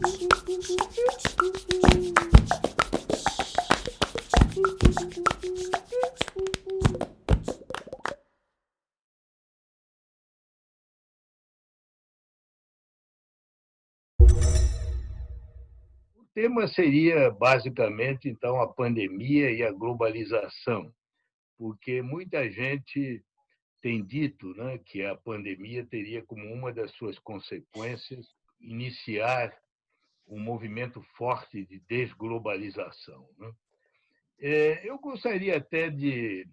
O tema seria, basicamente, então, a pandemia e a globalização, porque muita gente tem dito, né, que a pandemia teria como uma das suas consequências iniciar um movimento forte de desglobalização, né? Eu gostaria até de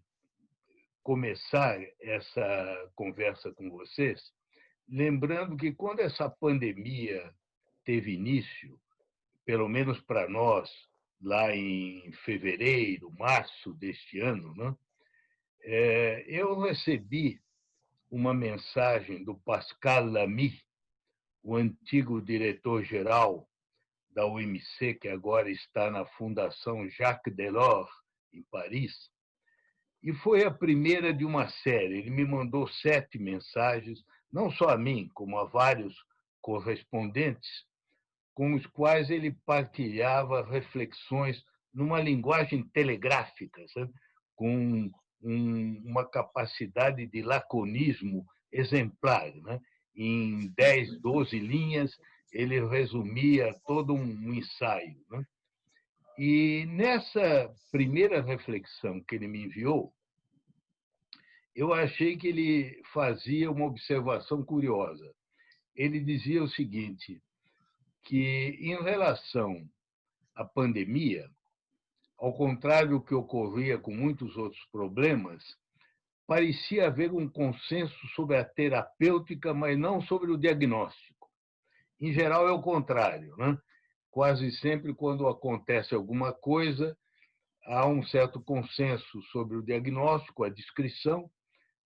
começar essa conversa com vocês, lembrando que quando essa pandemia teve início, pelo menos para nós, lá em fevereiro, março deste ano, né, eu recebi uma mensagem do Pascal Lamy, o antigo diretor-geral da OMC, que agora está na Fundação Jacques Delors, em Paris, e foi a primeira de uma série. Ele me mandou 7 mensagens, não só a mim, como a vários correspondentes, com os quais ele partilhava reflexões numa linguagem telegráfica, sabe? Com uma capacidade de laconismo exemplar, né? Em 10, 12 linhas, ele resumia todo um ensaio, né? E nessa primeira reflexão que ele me enviou, eu achei que ele fazia uma observação curiosa. Ele dizia o seguinte, que em relação à pandemia, ao contrário do que ocorria com muitos outros problemas, parecia haver um consenso sobre a terapêutica, mas não sobre o diagnóstico. Em geral, é o contrário, né? Quase sempre, quando acontece alguma coisa, há um certo consenso sobre o diagnóstico, a descrição,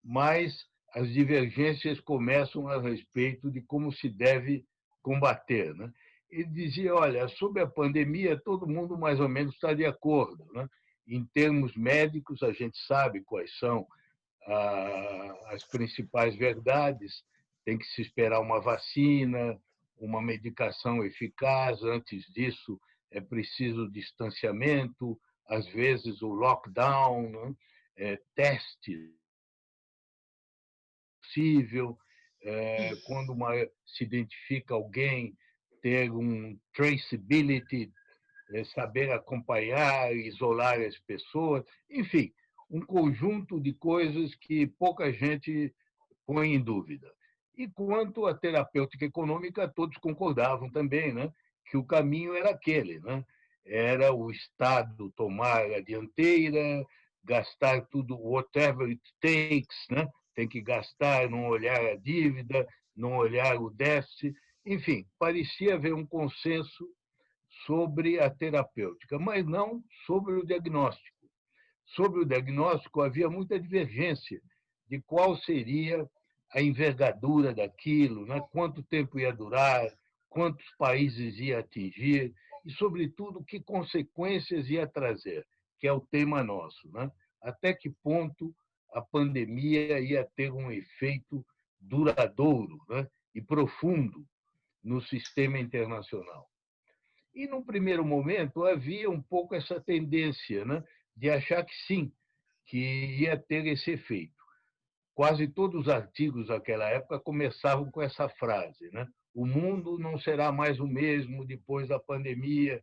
mas as divergências começam a respeito de como se deve combater, né? Ele dizia, olha, sobre a pandemia, todo mundo mais ou menos está de acordo, né? Em termos médicos, a gente sabe quais são as principais verdades, tem que se esperar uma vacina, uma medicação eficaz, antes disso é preciso distanciamento, às vezes o lockdown, né? Testes possível, quando se identifica alguém, ter um traceability, saber acompanhar, isolar as pessoas, enfim, um conjunto de coisas que pouca gente põe em dúvida. E quanto à terapêutica econômica, todos concordavam também, né, que o caminho era aquele, né? Era o Estado tomar a dianteira, gastar tudo, whatever it takes, né? Tem que gastar, não olhar a dívida, não olhar o déficit. Enfim, parecia haver um consenso sobre a terapêutica, mas não sobre o diagnóstico. Sobre o diagnóstico, havia muita divergência de qual seria a envergadura daquilo, né? Quanto tempo ia durar, quantos países ia atingir e, sobretudo, que consequências ia trazer, que é o tema nosso, né? Até que ponto a pandemia ia ter um efeito duradouro, né? E profundo no sistema internacional. E, num primeiro momento, havia um pouco essa tendência, né, de achar que sim, que ia ter esse efeito. Quase todos os artigos daquela época começavam com essa frase, né? O mundo não será mais o mesmo depois da pandemia.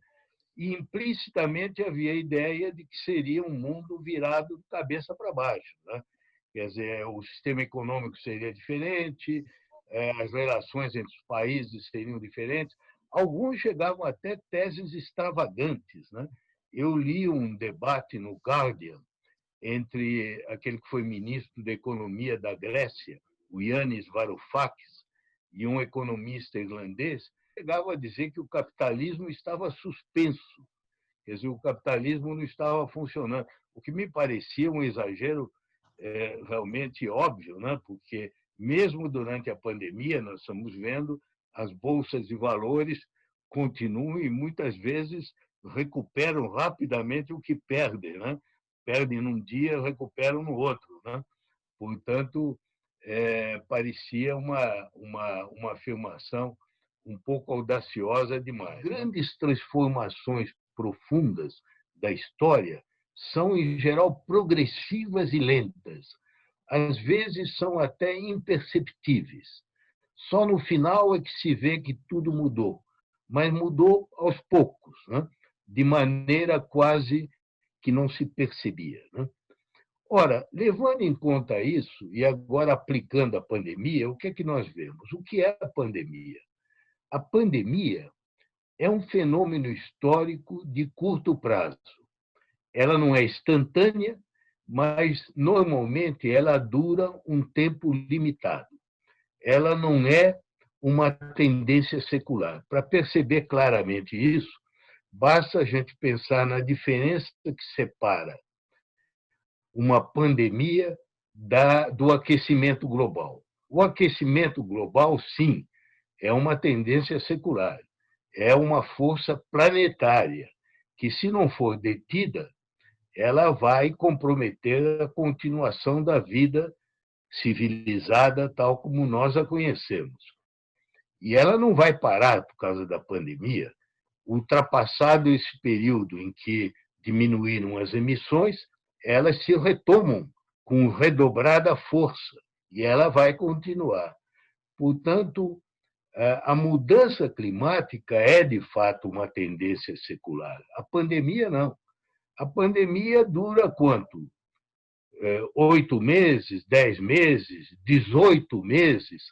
E, implicitamente, havia a ideia de que seria um mundo virado de cabeça para baixo, né? Quer dizer, o sistema econômico seria diferente, as relações entre os países seriam diferentes. Alguns chegavam até teses extravagantes, né? Eu li um debate no Guardian entre aquele que foi ministro da Economia da Grécia, o Yanis Varoufakis, e um economista irlandês, chegava a dizer que o capitalismo estava suspenso, quer dizer, o capitalismo não estava funcionando, o que me parecia um exagero realmente óbvio, né? Porque mesmo durante a pandemia nós estamos vendo as bolsas de valores continuam e muitas vezes recuperam rapidamente o que perdem, né? Perdem num dia, recuperam no outro, né? Portanto, parecia uma afirmação um pouco audaciosa demais. Grandes transformações profundas da história são, em geral, progressivas e lentas. Às vezes são até imperceptíveis. Só no final é que se vê que tudo mudou, mas mudou aos poucos, né? De maneira quase que não se percebia, né? Ora, levando em conta isso, e agora aplicando a pandemia, o que é que nós vemos? O que é a pandemia? A pandemia é um fenômeno histórico de curto prazo. Ela não é instantânea, mas normalmente ela dura um tempo limitado. Ela não é uma tendência secular. Para perceber claramente isso, basta a gente pensar na diferença que separa uma pandemia do aquecimento global. O aquecimento global, sim, é uma tendência secular, é uma força planetária que, se não for detida, ela vai comprometer a continuação da vida civilizada tal como nós a conhecemos. E ela não vai parar por causa da pandemia. Ultrapassado esse período em que diminuíram as emissões, elas se retomam com redobrada força e ela vai continuar. Portanto, a mudança climática é, de fato, uma tendência secular. A pandemia, não. A pandemia dura quanto? 8 meses, 10 meses, 18 meses.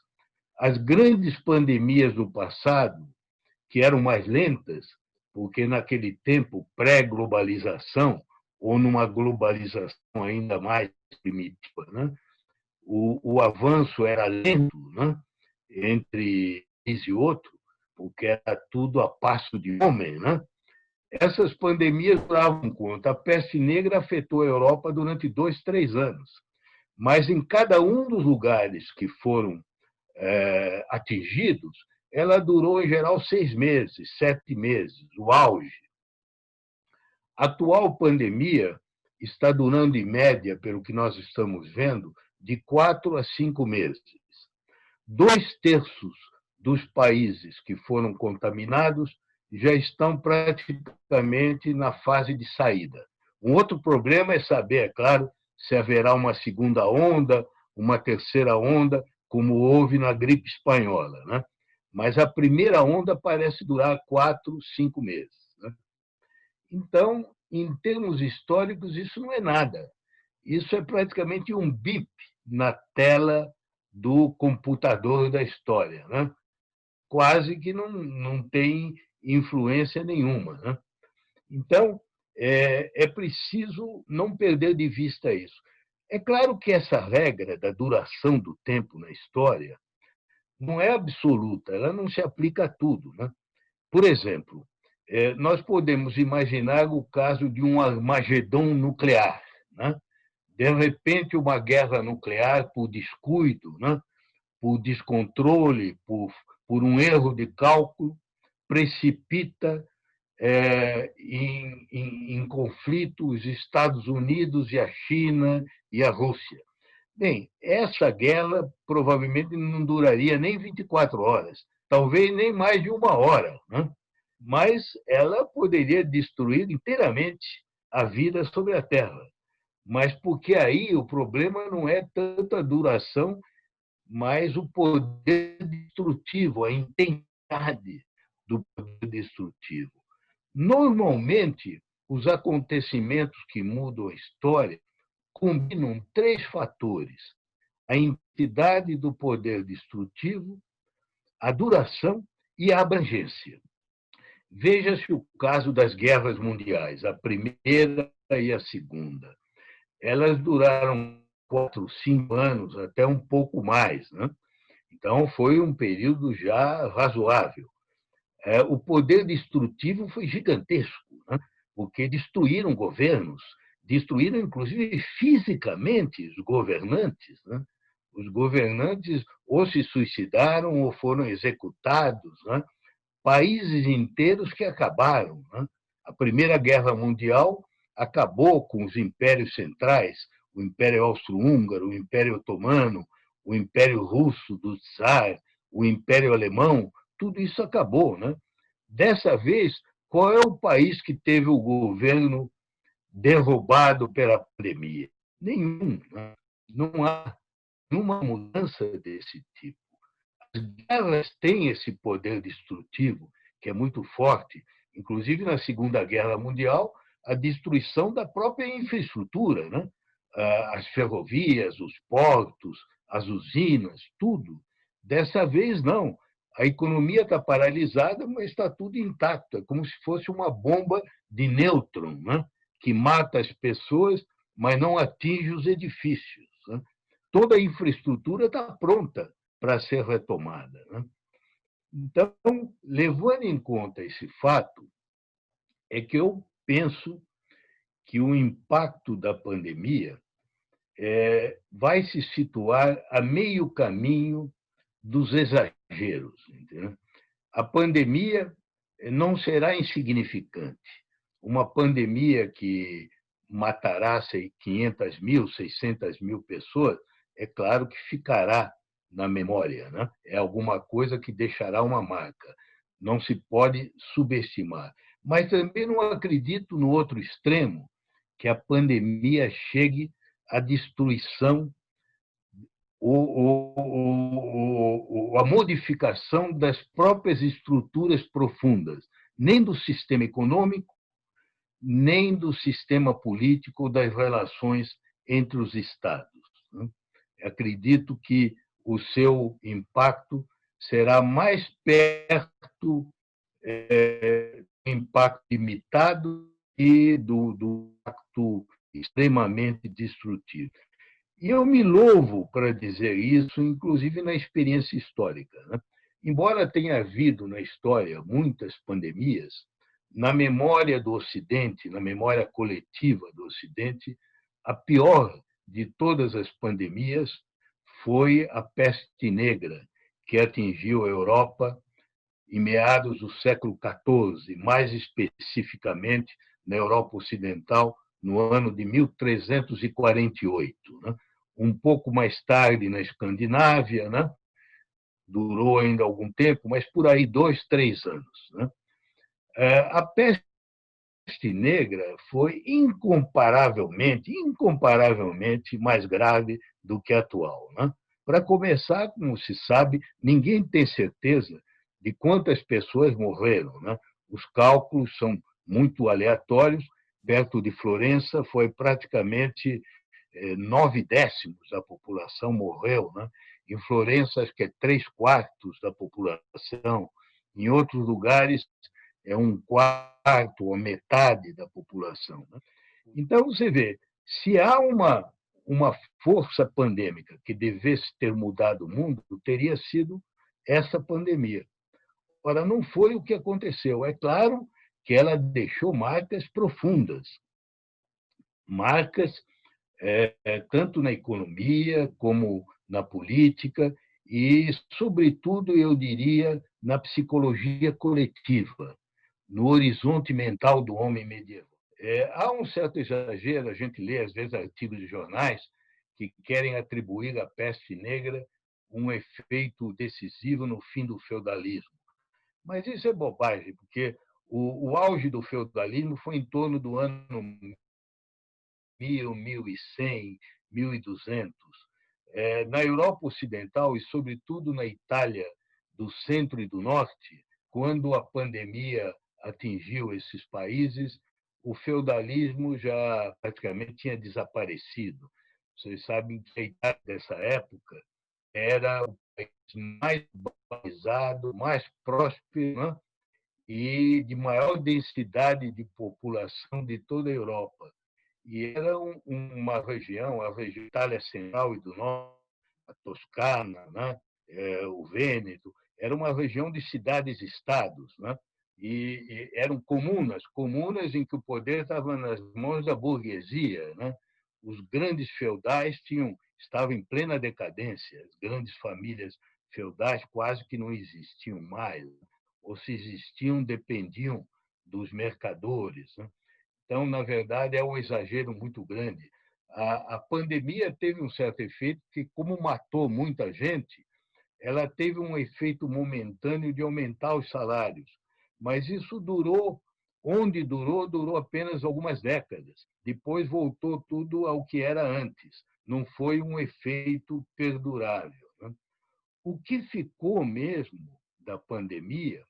As grandes pandemias do passado, que eram mais lentas, porque naquele tempo pré-globalização, ou numa globalização ainda mais primitiva, né? O avanço era lento, né? Entre um e outro, porque era tudo a passo de homem, né? Essas pandemias davam conta. A peste negra afetou a Europa durante 2, 3 anos, mas em cada um dos lugares que foram atingidos, ela durou, em geral, 6 meses, 7 meses, o auge. A atual pandemia está durando, em média, pelo que nós estamos vendo, de 4 a 5 meses. 2/3 dos países que foram contaminados já estão praticamente na fase de saída. Um outro problema é saber, é claro, se haverá uma segunda onda, uma terceira onda, como houve na gripe espanhola, né? Mas a primeira onda parece durar 4, 5 meses, né? Então, em termos históricos, isso não é nada. Isso é praticamente um bip na tela do computador da história, né? Quase que não tem influência nenhuma, né? Então, é preciso não perder de vista isso. É claro que essa regra da duração do tempo na história não é absoluta, ela não se aplica a tudo, né? Por exemplo, nós podemos imaginar o caso de um Armagedon nuclear, né? De repente, uma guerra nuclear, por descuido, né? Por descontrole, por um erro de cálculo, precipita em conflito os Estados Unidos e a China e a Rússia. Bem, essa guerra provavelmente não duraria nem 24 horas, talvez nem mais de 1 hora, né? Mas ela poderia destruir inteiramente a vida sobre a Terra. Mas porque aí o problema não é tanto a duração, mas o poder destrutivo, a intensidade do poder destrutivo. Normalmente, os acontecimentos que mudam a história combinam 3 fatores: a intensidade do poder destrutivo, a duração e a abrangência. Veja-se o caso das guerras mundiais, a primeira e a segunda. Elas duraram 4, 5 anos, até um pouco mais, né? Então, foi um período já razoável. O poder destrutivo foi gigantesco, né? Porque destruíram governos, destruíram, inclusive, fisicamente os governantes, né? Os governantes ou se suicidaram ou foram executados, né? Países inteiros que acabaram, né? A Primeira Guerra Mundial acabou com os impérios centrais, o Império Austro-Húngaro, o Império Otomano, o Império Russo do Tsar, o Império Alemão, tudo isso acabou, né? Dessa vez, qual é o país que teve o governo derrubado pela pandemia? Nenhum, né? Não há nenhuma mudança desse tipo. As guerras têm esse poder destrutivo, que é muito forte, inclusive na Segunda Guerra Mundial, a destruição da própria infraestrutura, né? As ferrovias, os portos, as usinas, tudo. Dessa vez, não. A economia está paralisada, mas está tudo intacto. É como se fosse uma bomba de nêutron, né? Que mata as pessoas, mas não atinge os edifícios. Né? Toda a infraestrutura está pronta para ser retomada. Né? Então, levando em conta esse fato, é que eu penso que o impacto da pandemia vai se situar a meio caminho dos exageros. Entendeu? A pandemia não será insignificante. Uma pandemia que matará 500 mil, 600 mil pessoas, é claro que ficará na memória, né? É alguma coisa que deixará uma marca. Não se pode subestimar. Mas também não acredito no outro extremo, que a pandemia chegue à destruição a modificação das próprias estruturas profundas, nem do sistema econômico, nem do sistema político, das relações entre os Estados. Acredito que o seu impacto será mais perto do impacto limitado e do impacto extremamente destrutivo. E eu me louvo para dizer isso, inclusive na experiência histórica. Né? Embora tenha havido na história muitas pandemias, na memória do Ocidente, na memória coletiva do Ocidente, a pior de todas as pandemias foi a peste negra, que atingiu a Europa em meados do século XIV, mais especificamente na Europa Ocidental, no ano de 1348. Né? Um pouco mais tarde na Escandinávia, né? Durou ainda algum tempo, mas por aí 2, 3 anos. Né? A peste negra foi incomparavelmente mais grave do que a atual. Né? Para começar, como se sabe, ninguém tem certeza de quantas pessoas morreram. Né? Os cálculos são muito aleatórios. Perto de Florença, foi praticamente 9/10 da população morreu. Né? Em Florença, acho que é 3/4 da população. Em outros lugares, é 1/4 ou metade da população. Né? Então, você vê, se há uma força pandêmica que devesse ter mudado o mundo, teria sido essa pandemia. Ora, não foi o que aconteceu. É claro que ela deixou marcas profundas, marcas tanto na economia como na política e, sobretudo, eu diria, na psicologia coletiva, no horizonte mental do homem medieval. Há um certo exagero, a gente lê, às vezes, artigos de jornais que querem atribuir à peste negra um efeito decisivo no fim do feudalismo. Mas isso é bobagem, porque o auge do feudalismo foi em torno do ano 1000, 1100, 1200. Na Europa Ocidental e, sobretudo, na Itália do centro e do norte, quando a pandemia atingiu esses países, o feudalismo já praticamente tinha desaparecido. Vocês sabem que a Itália dessa época era o país mais urbanizado, mais próspero, né? E de maior densidade de população de toda a Europa. E era uma região, a região Itália Central e do Norte, a Toscana, né? O Vêneto, era uma região de cidades-estados, né? E eram comunas em que o poder estava nas mãos da burguesia, né? Os grandes feudais estavam em plena decadência, as grandes famílias feudais quase que não existiam mais, ou se existiam, dependiam dos mercadores. Né? Então, na verdade, é um exagero muito grande. A pandemia teve um certo efeito que, como matou muita gente, ela teve um efeito momentâneo de aumentar os salários, mas isso durou, onde durou, durou apenas algumas décadas. Depois voltou tudo ao que era antes. Não foi um efeito perdurável, né? O que ficou mesmo da pandemia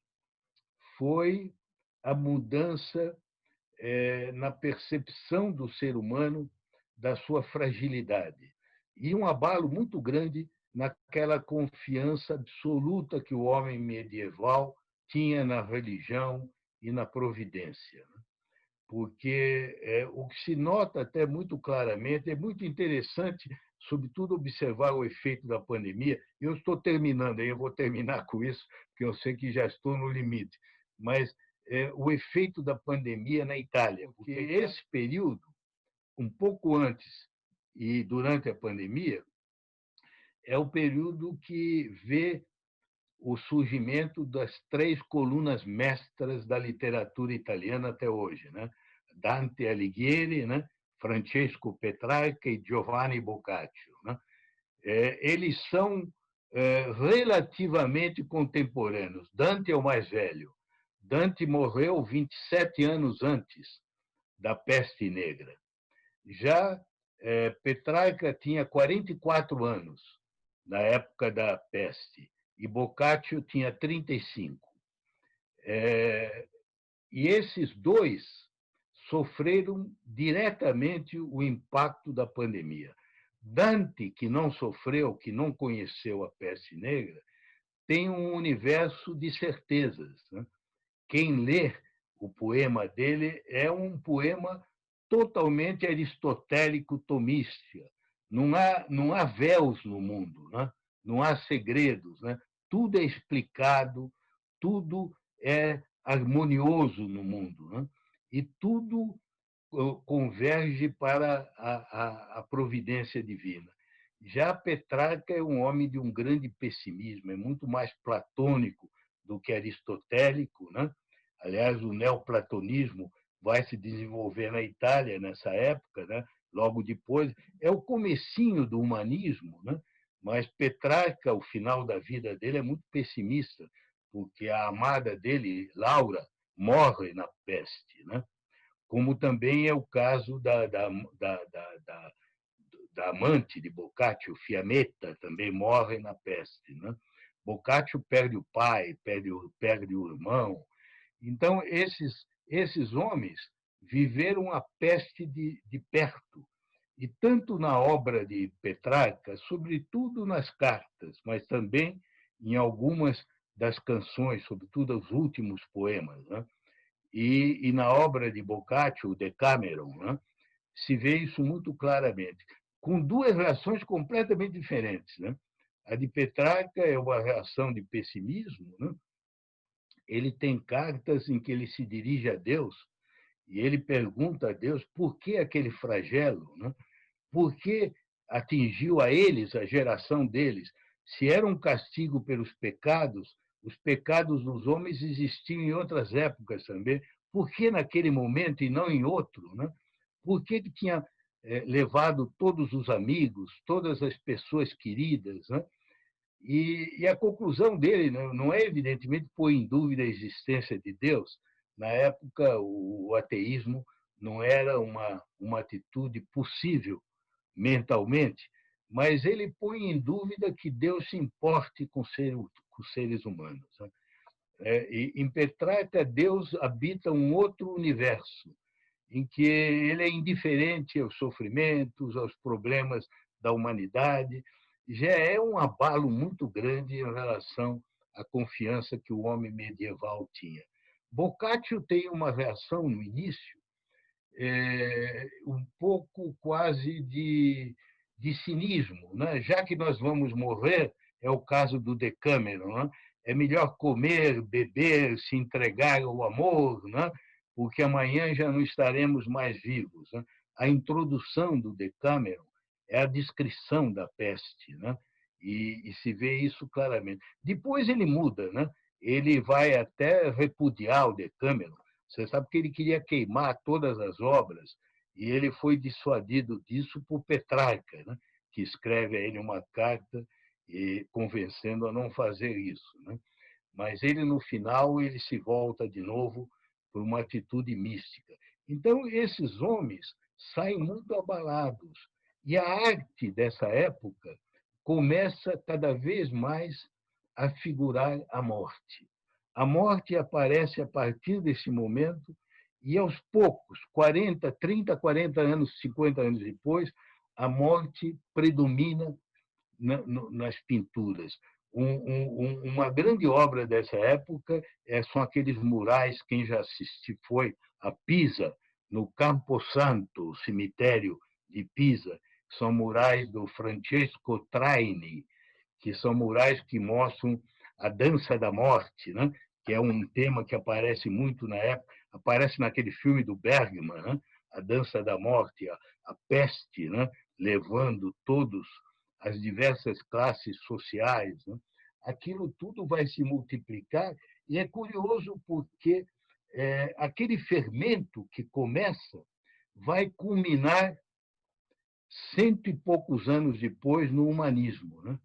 foi a mudança na percepção do ser humano da sua fragilidade e um abalo muito grande naquela confiança absoluta que o homem medieval tinha na religião e na providência. Porque o que se nota até muito claramente, é muito interessante, sobretudo, observar o efeito da pandemia. Eu estou terminando, eu vou terminar com isso, porque eu sei que já estou no limite, mas o efeito da pandemia na Itália, porque esse período, um pouco antes e durante a pandemia, é o período que vê o surgimento das três colunas mestras da literatura italiana até hoje, né? Dante Alighieri, né? Francesco Petrarca e Giovanni Boccaccio, né? Eles são relativamente contemporâneos. Dante é o mais velho. Dante morreu 27 anos antes da peste negra. Já Petrarca tinha 44 anos na época da peste e Boccaccio tinha 35. E esses dois sofreram diretamente o impacto da pandemia. Dante, que não sofreu, que não conheceu a peste negra, tem um universo de certezas, né? Quem lê o poema dele é um poema totalmente aristotélico tomística. Não há véus no mundo, né? Não há segredos, né? Tudo é explicado, tudo é harmonioso no mundo, né? E tudo converge para a providência divina. Já Petrarca é um homem de um grande pessimismo, é muito mais platônico do que aristotélico, né? Aliás, o neoplatonismo vai se desenvolver na Itália nessa época, né? Logo depois. É o comecinho do humanismo, né? Mas Petrarca, o final da vida dele é muito pessimista, porque a amada dele, Laura, morre na peste, né? Como também é o caso da amante de Boccaccio, Fiammetta, também morre na peste, né? Boccaccio perde o pai, perde o irmão. Então, esses homens viveram a peste de perto. E tanto na obra de Petrarca, sobretudo nas cartas, mas também em algumas das canções, sobretudo os últimos poemas, né? E na obra de Boccaccio, o Decameron, né? Se vê isso muito claramente, com duas reações completamente diferentes, né? A de Petrarca é uma reação de pessimismo, né? Ele tem cartas em que ele se dirige a Deus e ele pergunta a Deus por que aquele flagelo, né? Por que atingiu a eles, a geração deles? Se era um castigo pelos pecados, os pecados dos homens existiam em outras épocas também. Por que naquele momento e não em outro, né? Por que tinha levado todos os amigos, todas as pessoas queridas, né? E a conclusão dele não é, evidentemente, pôr em dúvida a existência de Deus. Na época, o ateísmo não era uma atitude possível mentalmente, mas ele põe em dúvida que Deus se importe com os seres humanos, né? E em Petrarca, Deus habita um outro universo, em que ele é indiferente aos sofrimentos, aos problemas da humanidade. Já é um abalo muito grande em relação à confiança que o homem medieval tinha. Boccaccio tem uma reação no início um pouco quase de cinismo, né? Já que nós vamos morrer, é o caso do Decameron, né? É melhor comer, beber, se entregar ao amor, né? Porque amanhã já não estaremos mais vivos, né? A introdução do Decameron é a descrição da peste, né? E se vê isso claramente. Depois ele muda, né? Ele vai até repudiar o Decameron. Você sabe que ele queria queimar todas as obras e ele foi dissuadido disso por Petrarca, né? Que escreve a ele uma carta e convencendo a não fazer isso, né? Mas ele, no final, ele se volta de novo por uma atitude mística. Então, esses homens saem muito abalados. E a arte dessa época começa cada vez mais a figurar a morte. A morte aparece a partir desse momento e, aos poucos, 40, 30, 40 anos, 50 anos depois, a morte predomina nas pinturas. Uma grande obra dessa época são aqueles murais, quem já foi a Pisa, no Campo Santo, o cemitério de Pisa, são murais do Francesco Traini, que são murais que mostram a dança da morte, né? Que é um tema que aparece muito na época, aparece naquele filme do Bergman, né? A dança da morte, a peste, né? Levando todos as diversas classes sociais, né? Aquilo tudo vai se multiplicar e é curioso porque aquele fermento que começa vai culminar cento e poucos anos depois no humanismo, né?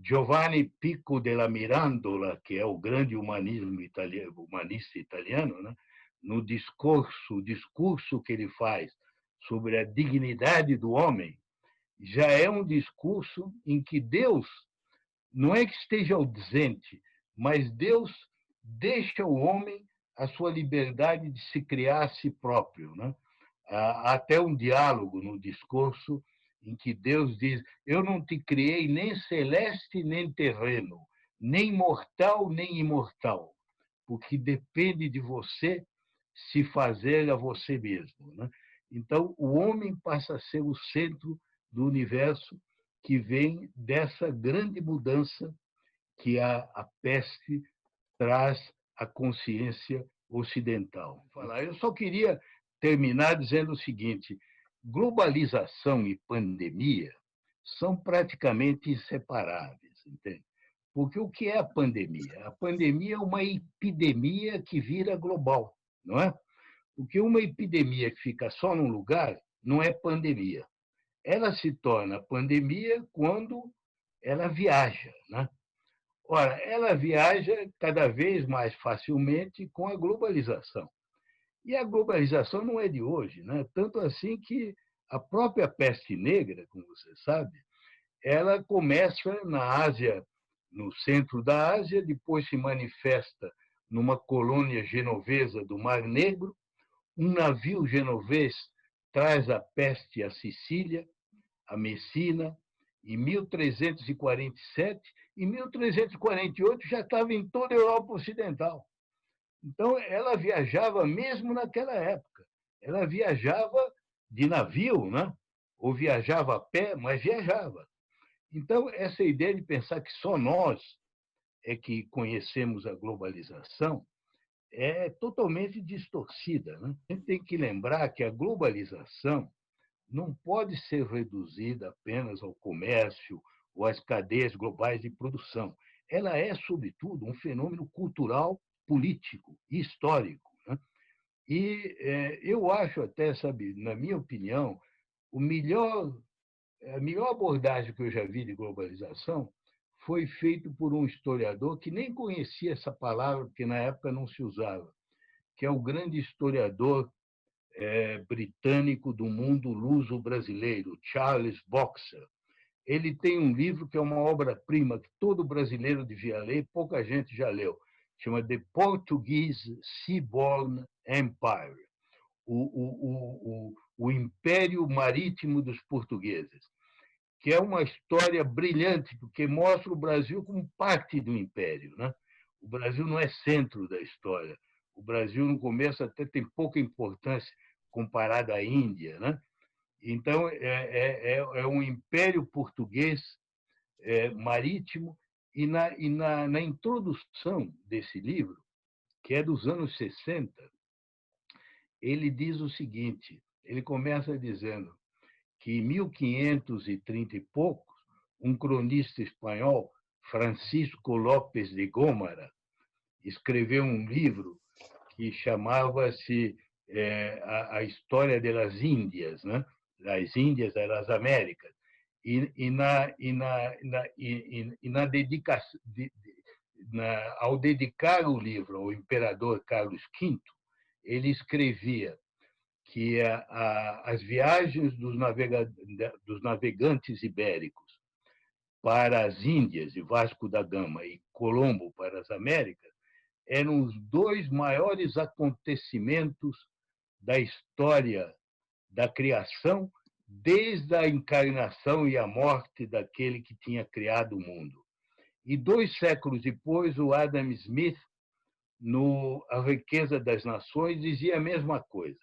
Giovanni Pico della Mirandola, que é o grande humanista italiano, né? No o discurso que ele faz sobre a dignidade do homem, já é um discurso em que Deus não é que esteja ausente, mas Deus deixa o homem a sua liberdade de se criar a si próprio, né? Há até um diálogo no discurso em que Deus diz: Eu não te criei nem celeste nem terreno, nem mortal nem imortal, porque depende de você se fazer a você mesmo, né? Então, o homem passa a ser o centro do universo que vem dessa grande mudança que a peste traz à consciência ocidental. Eu só queria terminar dizendo o seguinte: globalização e pandemia são praticamente inseparáveis, entende? Porque o que é a pandemia? A pandemia é uma epidemia que vira global, não é? Porque uma epidemia que fica só num lugar não é pandemia. Ela se torna pandemia quando ela viaja, né? Ora, ela viaja cada vez mais facilmente com a globalização. E a globalização não é de hoje, né? Tanto assim que a própria peste negra, como você sabe, ela começa na Ásia, no centro da Ásia, depois se manifesta numa colônia genovesa do Mar Negro. Um navio genovês traz a peste à Sicília, a Messina, em 1347. Em 1348 já estava em toda a Europa Ocidental. Então, ela viajava mesmo naquela época. Ela viajava de navio, né? Ou viajava a pé, mas viajava. Então, essa ideia de pensar que só nós é que conhecemos a globalização é totalmente distorcida, né? A gente tem que lembrar que a globalização não pode ser reduzida apenas ao comércio ou às cadeias globais de produção. Ela é, sobretudo, um fenômeno cultural, político e histórico, né? E eu acho até, sabe, na minha opinião, o melhor, a melhor abordagem que eu já vi de globalização foi feito por um historiador que nem conhecia essa palavra, porque na época não se usava, que é o grande historiador britânico do mundo luso-brasileiro, Charles Boxer. Ele tem um livro que é uma obra-prima que todo brasileiro devia ler, pouca gente já leu, chama The Portuguese Seaborne Empire, o Império Marítimo dos Portugueses, que é uma história brilhante, porque mostra o Brasil como parte do império, né? O Brasil não é centro da história. O Brasil, no começo, até tem pouca importância comparado à Índia, né? Então, é um império português marítimo, na introdução desse livro, que é dos anos 60, ele diz o seguinte, ele começa dizendo que em 1530 e poucos, um cronista espanhol, Francisco López de Gómara, escreveu um livro que chamava-se a História das Índias, né? Das Índias das Américas. na dedicação, ao dedicar o livro ao imperador Carlos V, ele escrevia que as viagens dos navegantes ibéricos para as Índias, de Vasco da Gama, e Colombo para as Américas, eram os dois maiores acontecimentos da história da criação, desde a encarnação e a morte daquele que tinha criado o mundo. E 2 séculos depois, o Adam Smith, no A Riqueza das Nações, dizia a mesma coisa.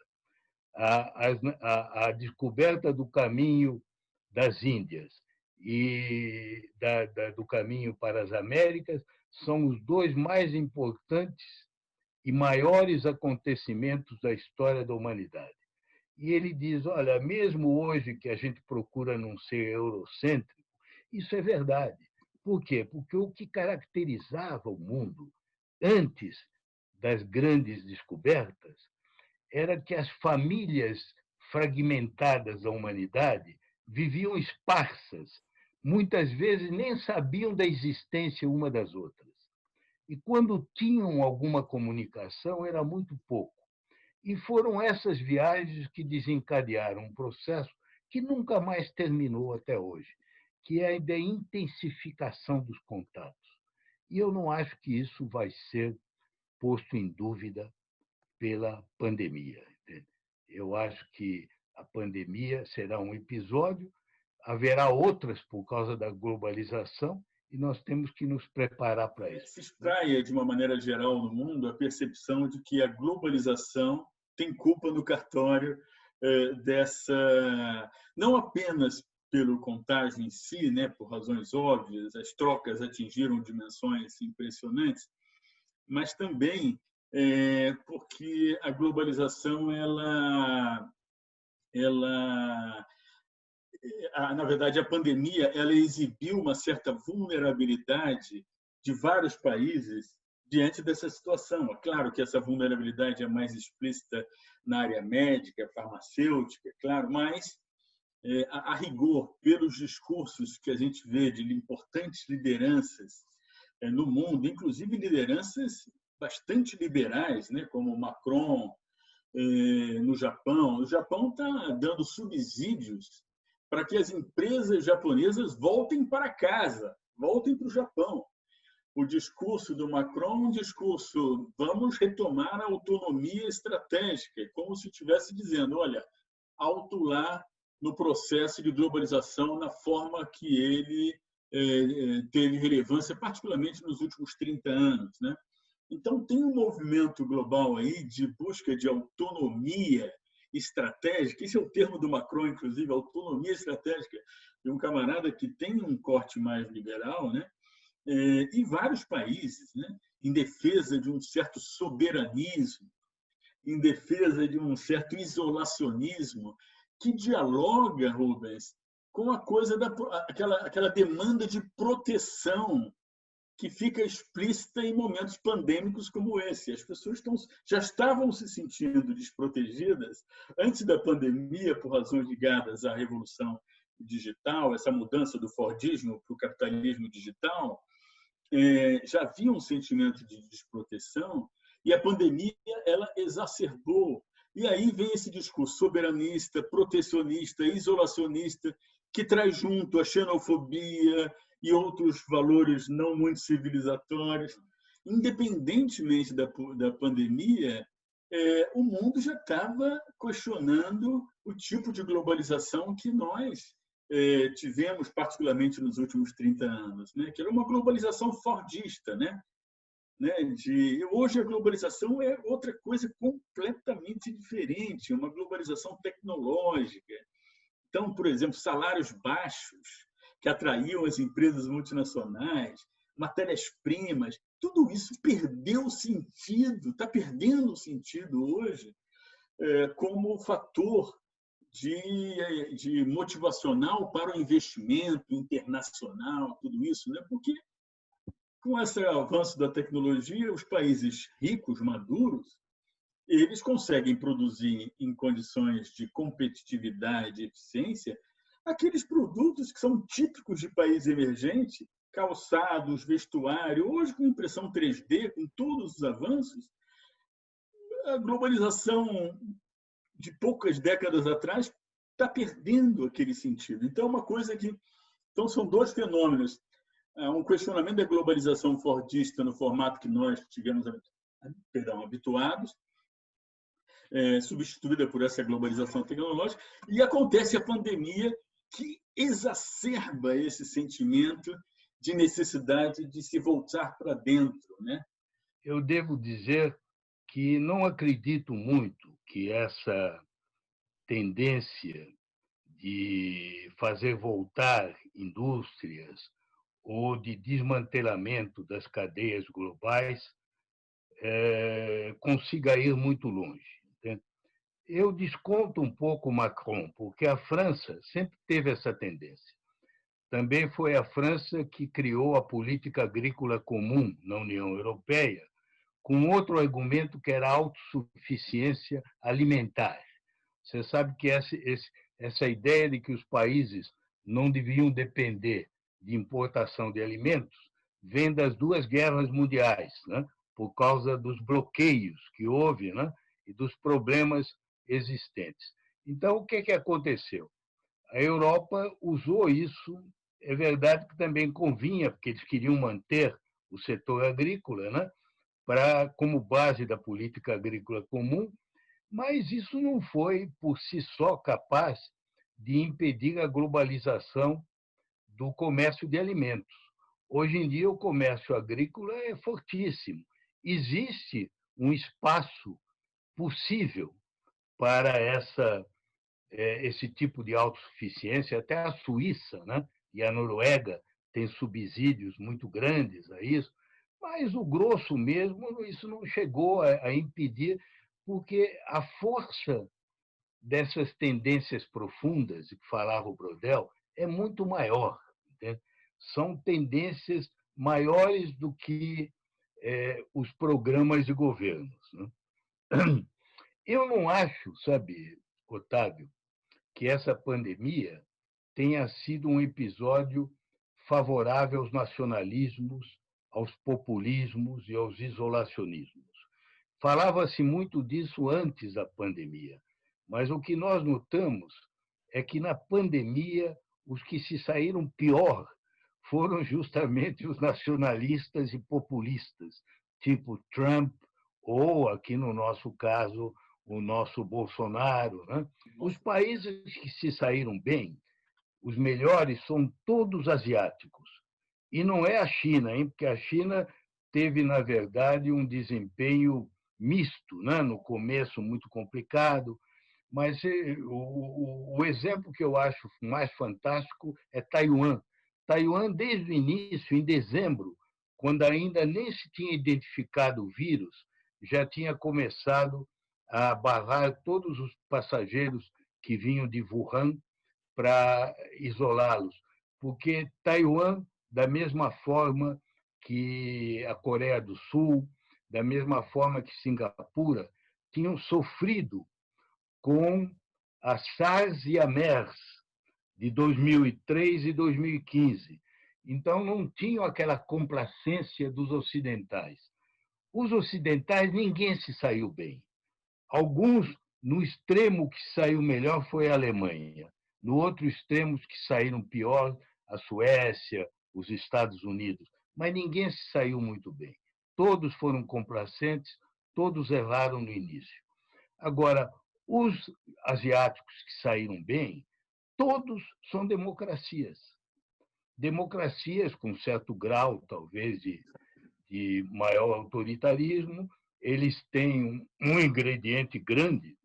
A descoberta do caminho das Índias e do caminho para as Américas são os 2 mais importantes e maiores acontecimentos da história da humanidade. E ele diz, olha, mesmo hoje que a gente procura não ser eurocêntrico, isso é verdade. Por quê? Porque o que caracterizava o mundo antes das grandes descobertas era que as famílias fragmentadas da humanidade viviam esparsas, muitas vezes nem sabiam da existência uma das outras. E quando tinham alguma comunicação, era muito pouco. E foram essas viagens que desencadearam um processo que nunca mais terminou até hoje, que é a da intensificação dos contatos. E eu não acho que isso vai ser posto em dúvida pela pandemia. Eu acho que a pandemia será um episódio, haverá outras por causa da globalização, e nós temos que nos preparar para isso. Se espraia, de uma maneira geral, no mundo, a percepção de que a globalização tem culpa no cartório dessa... Não apenas pelo contágio em si, né, por razões óbvias, as trocas atingiram dimensões impressionantes, mas também porque a globalização, na verdade, a pandemia, ela exibiu uma certa vulnerabilidade de vários países diante dessa situação. É claro que essa vulnerabilidade é mais explícita na área médica, farmacêutica, claro, mas, a rigor, pelos discursos que a gente vê de importantes lideranças no mundo, inclusive lideranças bastante liberais, né, como Macron no Japão. O Japão está dando subsídios para que as empresas japonesas voltem para casa, voltem para o Japão. O discurso do Macron é um discurso: vamos retomar a autonomia estratégica, como se estivesse dizendo, olha, alto lá no processo de globalização, na forma que ele teve relevância, particularmente nos últimos 30 anos, né? Então, tem um movimento global aí de busca de autonomia estratégica. Esse é o termo do Macron, inclusive, autonomia estratégica, de um camarada que tem um corte mais liberal, né? E vários países, né? Em defesa de um certo soberanismo, em defesa de um certo isolacionismo, que dialoga, Rubens, com a coisa aquela demanda de proteção que fica explícita em momentos pandêmicos como esse. As pessoas já estavam se sentindo desprotegidas antes da pandemia, por razões ligadas à revolução digital, essa mudança do fordismo para o capitalismo digital. Já havia um sentimento de desproteção, e a pandemia ela exacerbou. E aí vem esse discurso soberanista, protecionista, isolacionista, que traz junto a xenofobia e outros valores não muito civilizatórios. Independentemente da pandemia, o mundo já estava questionando o tipo de globalização que nós tivemos, particularmente nos últimos 30 anos, né? Que era uma globalização fordista, né? Hoje a globalização é outra coisa completamente diferente, uma globalização tecnológica. Então, por exemplo, salários baixos que atraíam as empresas multinacionais, matérias-primas, tudo isso perdeu sentido, está perdendo sentido hoje como fator de motivacional para o investimento internacional, tudo isso, né? Porque com esse avanço da tecnologia, os países ricos, maduros, eles conseguem produzir em condições de competitividade e eficiência aqueles produtos que são típicos de país emergente, calçados, vestuário, hoje com impressão 3D, com todos os avanços, a globalização de poucas décadas atrás está perdendo aquele sentido. Então, é uma coisa que... Então, são dois fenômenos. Um questionamento da globalização fordista no formato que nós tivemos habituados, substituída por essa globalização tecnológica, e acontece a pandemia, que exacerba esse sentimento de necessidade de se voltar para dentro, né? Eu devo dizer que não acredito muito que essa tendência de fazer voltar indústrias ou de desmantelamento das cadeias globais consiga ir muito longe. Entende? Eu desconto um pouco Macron, porque a França sempre teve essa tendência. Também foi a França que criou a política agrícola comum na União Europeia, com outro argumento que era a autossuficiência alimentar. Você sabe que essa ideia de que os países não deviam depender de importação de alimentos vem das duas guerras mundiais, né? Por causa dos bloqueios que houve, né? E dos problemas existentes. Então, o que aconteceu? A Europa usou isso, é verdade que também convinha, porque eles queriam manter o setor agrícola, né? Como base da política agrícola comum, mas isso não foi, por si só, capaz de impedir a globalização do comércio de alimentos. Hoje em dia, o comércio agrícola é fortíssimo. Existe um espaço possível para esse tipo de autossuficiência. Até a Suíça, né, e a Noruega têm subsídios muito grandes a isso, mas o grosso mesmo, isso não chegou a impedir, porque a força dessas tendências profundas de que falava o Brodel é muito maior. Entende? São tendências maiores do que os programas de governos. Né? Eu não acho, sabe, Otávio, que essa pandemia tenha sido um episódio favorável aos nacionalismos, aos populismos e aos isolacionismos. Falava-se muito disso antes da pandemia, mas o que nós notamos é que na pandemia os que se saíram pior foram justamente os nacionalistas e populistas, tipo Trump ou, aqui no nosso caso, o nosso Bolsonaro. Né? Os países que se saíram bem, os melhores, são todos asiáticos. E não é a China, hein? Porque a China teve, na verdade, um desempenho misto, né? No começo muito complicado, mas o exemplo que eu acho mais fantástico é Taiwan. Taiwan, desde o início, em dezembro, quando ainda nem se tinha identificado o vírus, já tinha começado a barrar todos os passageiros que vinham de Wuhan para isolá-los, porque Taiwan, da mesma forma que a Coreia do Sul, da mesma forma que Singapura, tinham sofrido com a SARS e a MERS de 2003 e 2015. Então, não tinham aquela complacência dos ocidentais. Os ocidentais, ninguém se saiu bem. Alguns, no extremo que saiu melhor foi a Alemanha. No outro extremo, que saíram pior, a Suécia, os Estados Unidos. Mas ninguém se saiu muito bem. Todos foram complacentes, todos erraram no início. Agora, os asiáticos que saíram bem, todos são democracias. Democracias com certo grau, talvez, de maior autoritarismo. Eles têm um ingrediente grande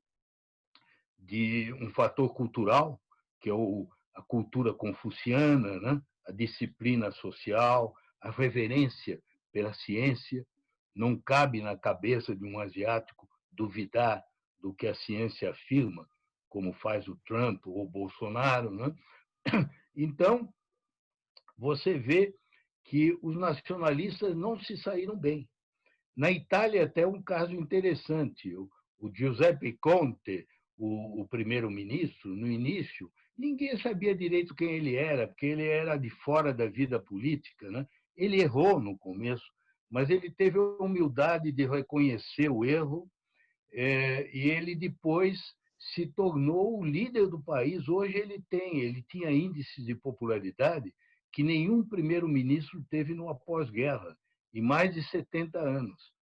de um fator cultural, que é a cultura confuciana, né? A disciplina social, a reverência pela ciência. Não cabe na cabeça de um asiático duvidar do que a ciência afirma, como faz o Trump ou o Bolsonaro. Né? Então, você vê que os nacionalistas não se saíram bem. Na Itália, até um caso interessante. O Giuseppe Conte, o primeiro-ministro, no início, Ninguém sabia direito quem ele era, porque ele era de fora da vida política, né? Ele errou no começo, mas ele teve a humildade de reconhecer o erro, e ele depois se tornou o líder do país. Hoje ele tinha índices de popularidade que nenhum primeiro-ministro teve no pós-guerra, em mais de 70 anos.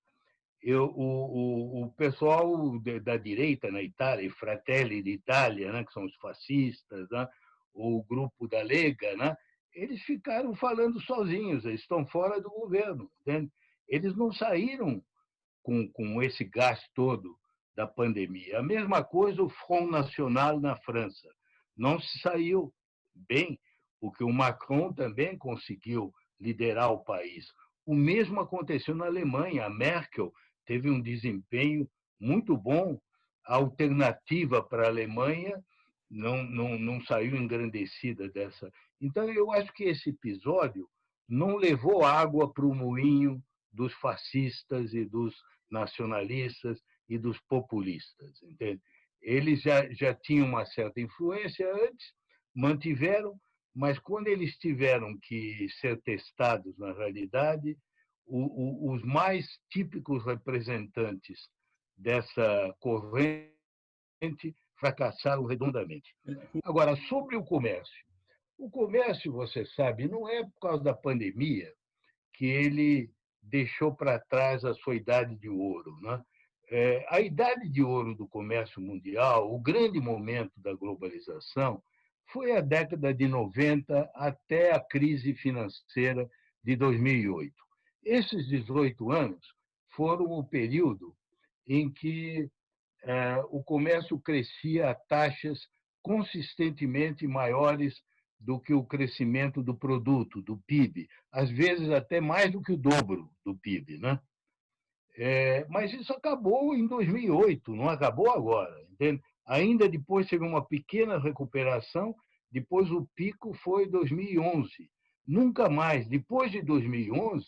O pessoal da direita na Itália, i Fratelli d'Italia, né, que são os fascistas, né, o grupo da Lega, né, eles ficaram falando sozinhos, eles estão fora do governo. Entende? Eles não saíram com esse gás todo da pandemia. A mesma coisa o Front National na França. Não se saiu bem, porque o Macron também conseguiu liderar o país. O mesmo aconteceu na Alemanha. A Merkel teve um desempenho muito bom. A alternativa para a Alemanha não saiu engrandecida dessa. Então, eu acho que esse episódio não levou água para o moinho dos fascistas e dos nacionalistas e dos populistas. Entende? Eles já tinham uma certa influência antes, mantiveram, mas quando eles tiveram que ser testados na realidade, os mais típicos representantes dessa corrente fracassaram redondamente. Agora, sobre o comércio, você sabe, não é por causa da pandemia que ele deixou para trás a sua idade de ouro. Né? A idade de ouro do comércio mundial, o grande momento da globalização, foi a década de 90 até a crise financeira de 2008. Esses 18 anos foram o período em que o comércio crescia a taxas consistentemente maiores do que o crescimento do produto, do PIB, às vezes até mais do que o dobro do PIB. Né? Mas isso acabou em 2008, não acabou agora. Entende? Ainda depois teve uma pequena recuperação, depois o pico foi 2011. Nunca mais, depois de 2011,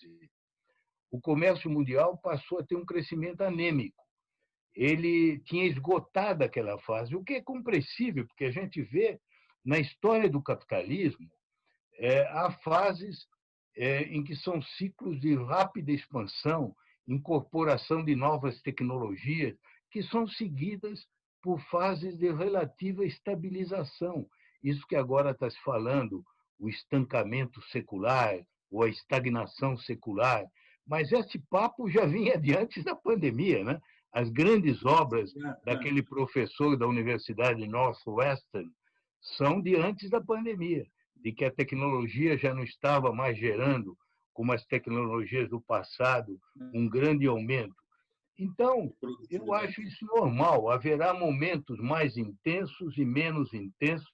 o comércio mundial passou a ter um crescimento anêmico. Ele tinha esgotado aquela fase, o que é compreensível, porque a gente vê na história do capitalismo há fases em que são ciclos de rápida expansão, incorporação de novas tecnologias, que são seguidas por fases de relativa estabilização. Isso que agora está se falando, o estancamento secular ou a estagnação secular. Mas esse papo já vinha de antes da pandemia, né? As grandes obras daquele professor da Universidade Northwestern são de antes da pandemia, de que a tecnologia já não estava mais gerando, como as tecnologias do passado, um grande aumento. Então, eu acho isso normal. Haverá momentos mais intensos e menos intensos,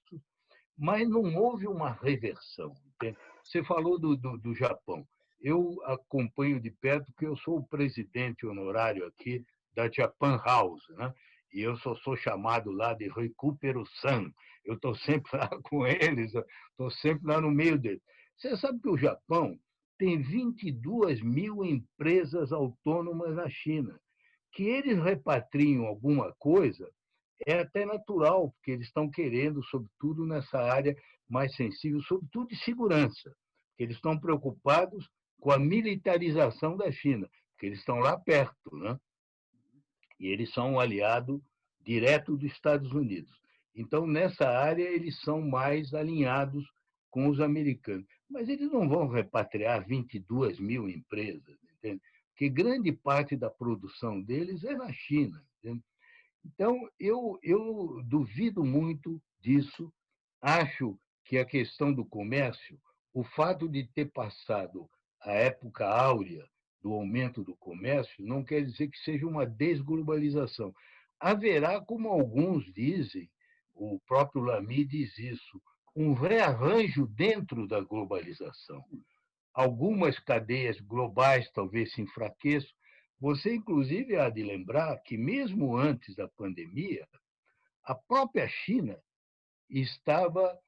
mas não houve uma reversão. Entende? Você falou do Japão. Eu acompanho de perto, porque eu sou o presidente honorário aqui da Japan House, né? E eu só sou chamado lá de Recupero-san. Eu estou sempre lá com eles, estou sempre lá no meio deles. Você sabe que o Japão tem 22 mil empresas autônomas na China. Que eles repatriam alguma coisa é até natural, porque eles estão querendo, sobretudo nessa área mais sensível, sobretudo de segurança, porque eles estão preocupados com a militarização da China, porque eles estão lá perto, né? E eles são um aliado direto dos Estados Unidos. Então, nessa área, eles são mais alinhados com os americanos. Mas eles não vão repatriar 22 mil empresas, entende? Porque grande parte da produção deles é na China. Entende? Então, eu duvido muito disso. Acho que a questão do comércio, o fato de ter passado a época áurea do aumento do comércio, não quer dizer que seja uma desglobalização. Haverá, como alguns dizem, o próprio Lamy diz isso, um rearranjo dentro da globalização. Algumas cadeias globais talvez se enfraqueçam. Você, inclusive, há de lembrar que, mesmo antes da pandemia, a própria China estava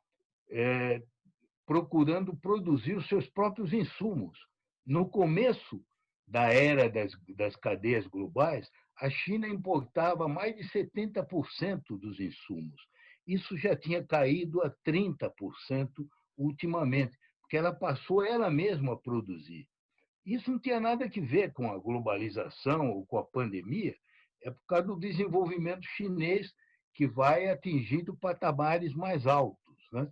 procurando produzir os seus próprios insumos. No começo da era das cadeias globais, a China importava mais de 70% dos insumos. isso já tinha caído a 30% ultimamente, porque ela passou ela mesma a produzir. Isso não tinha nada a ver com a globalização ou com a pandemia, é por causa do desenvolvimento chinês que vai atingindo patamares mais altos, né?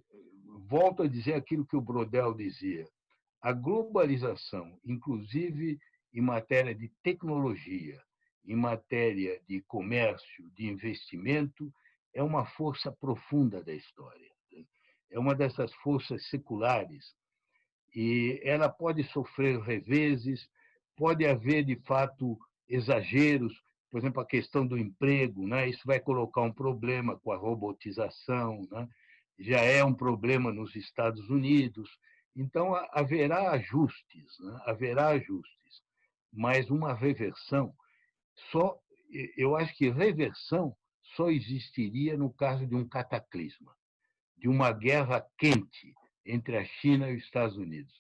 Volto a dizer aquilo que o Brodel dizia: a globalização, inclusive em matéria de tecnologia, em matéria de comércio, de investimento, é uma força profunda da história. É uma dessas forças seculares e ela pode sofrer reveses, pode haver, de fato, exageros, por exemplo, a questão do emprego, né? Isso vai colocar um problema com a robotização, né? Já é um problema nos Estados Unidos, então haverá ajustes, né? Haverá ajustes, mas uma reversão só, eu acho que reversão só existiria no caso de um cataclisma, de uma guerra quente entre a China e os Estados Unidos,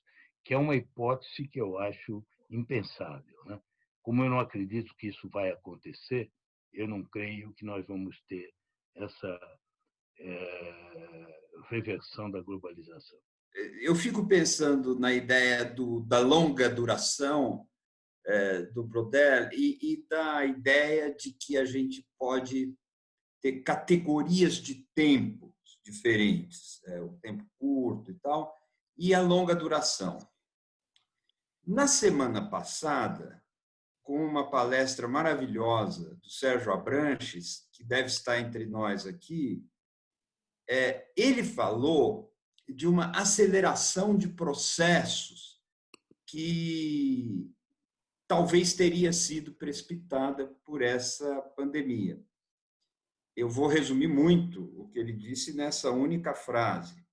que é uma hipótese que eu acho impensável, né? Como eu não acredito que isso vai acontecer, eu não creio que nós vamos ter essa reversão da globalização. Eu fico pensando na ideia da longa duração do Brodel e da ideia de que a gente pode ter categorias de tempos diferentes, o tempo curto e tal, e a longa duração. Na semana passada, com uma palestra maravilhosa do Sérgio Abranches, que deve estar entre nós aqui, ele falou de uma aceleração de processos que talvez teria sido precipitada por essa pandemia. Eu vou resumir muito o que ele disse nessa única frase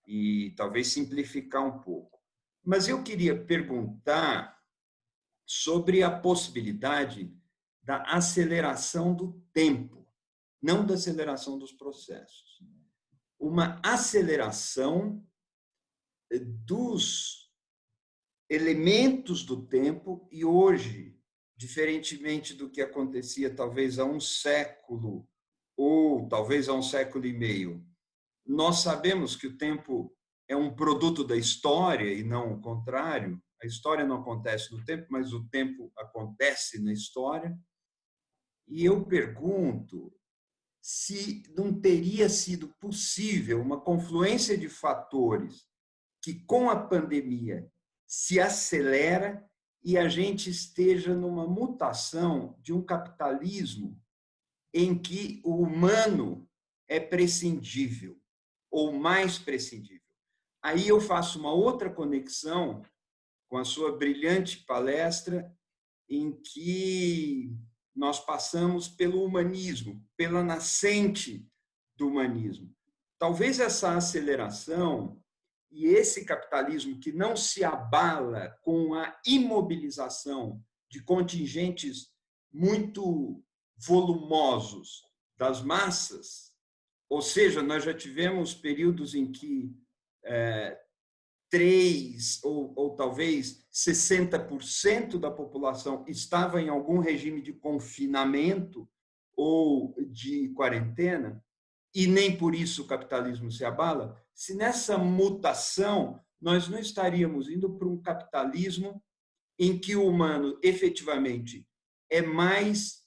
e talvez simplificar um pouco. Mas eu queria perguntar sobre a possibilidade da aceleração do tempo, não da aceleração dos processos. Uma aceleração dos elementos do tempo e hoje, diferentemente do que acontecia talvez há um século ou talvez há um século e meio, nós sabemos que o tempo é um produto da história e não o contrário. A história não acontece no tempo, mas o tempo acontece na história. E eu pergunto se não teria sido possível uma confluência de fatores que, com a pandemia, se acelera e a gente esteja numa mutação de um capitalismo em que o humano é prescindível, ou mais prescindível. Aí eu faço uma outra conexão com a sua brilhante palestra, em que nós passamos pelo humanismo, pela nascente do humanismo. Talvez essa aceleração e esse capitalismo que não se abala com a imobilização de contingentes muito volumosos das massas, ou seja, nós já tivemos períodos em que 3 ou talvez 60% da população estava em algum regime de confinamento ou de quarentena, e nem por isso o capitalismo se abala, se nessa mutação nós não estaríamos indo para um capitalismo em que o humano efetivamente é mais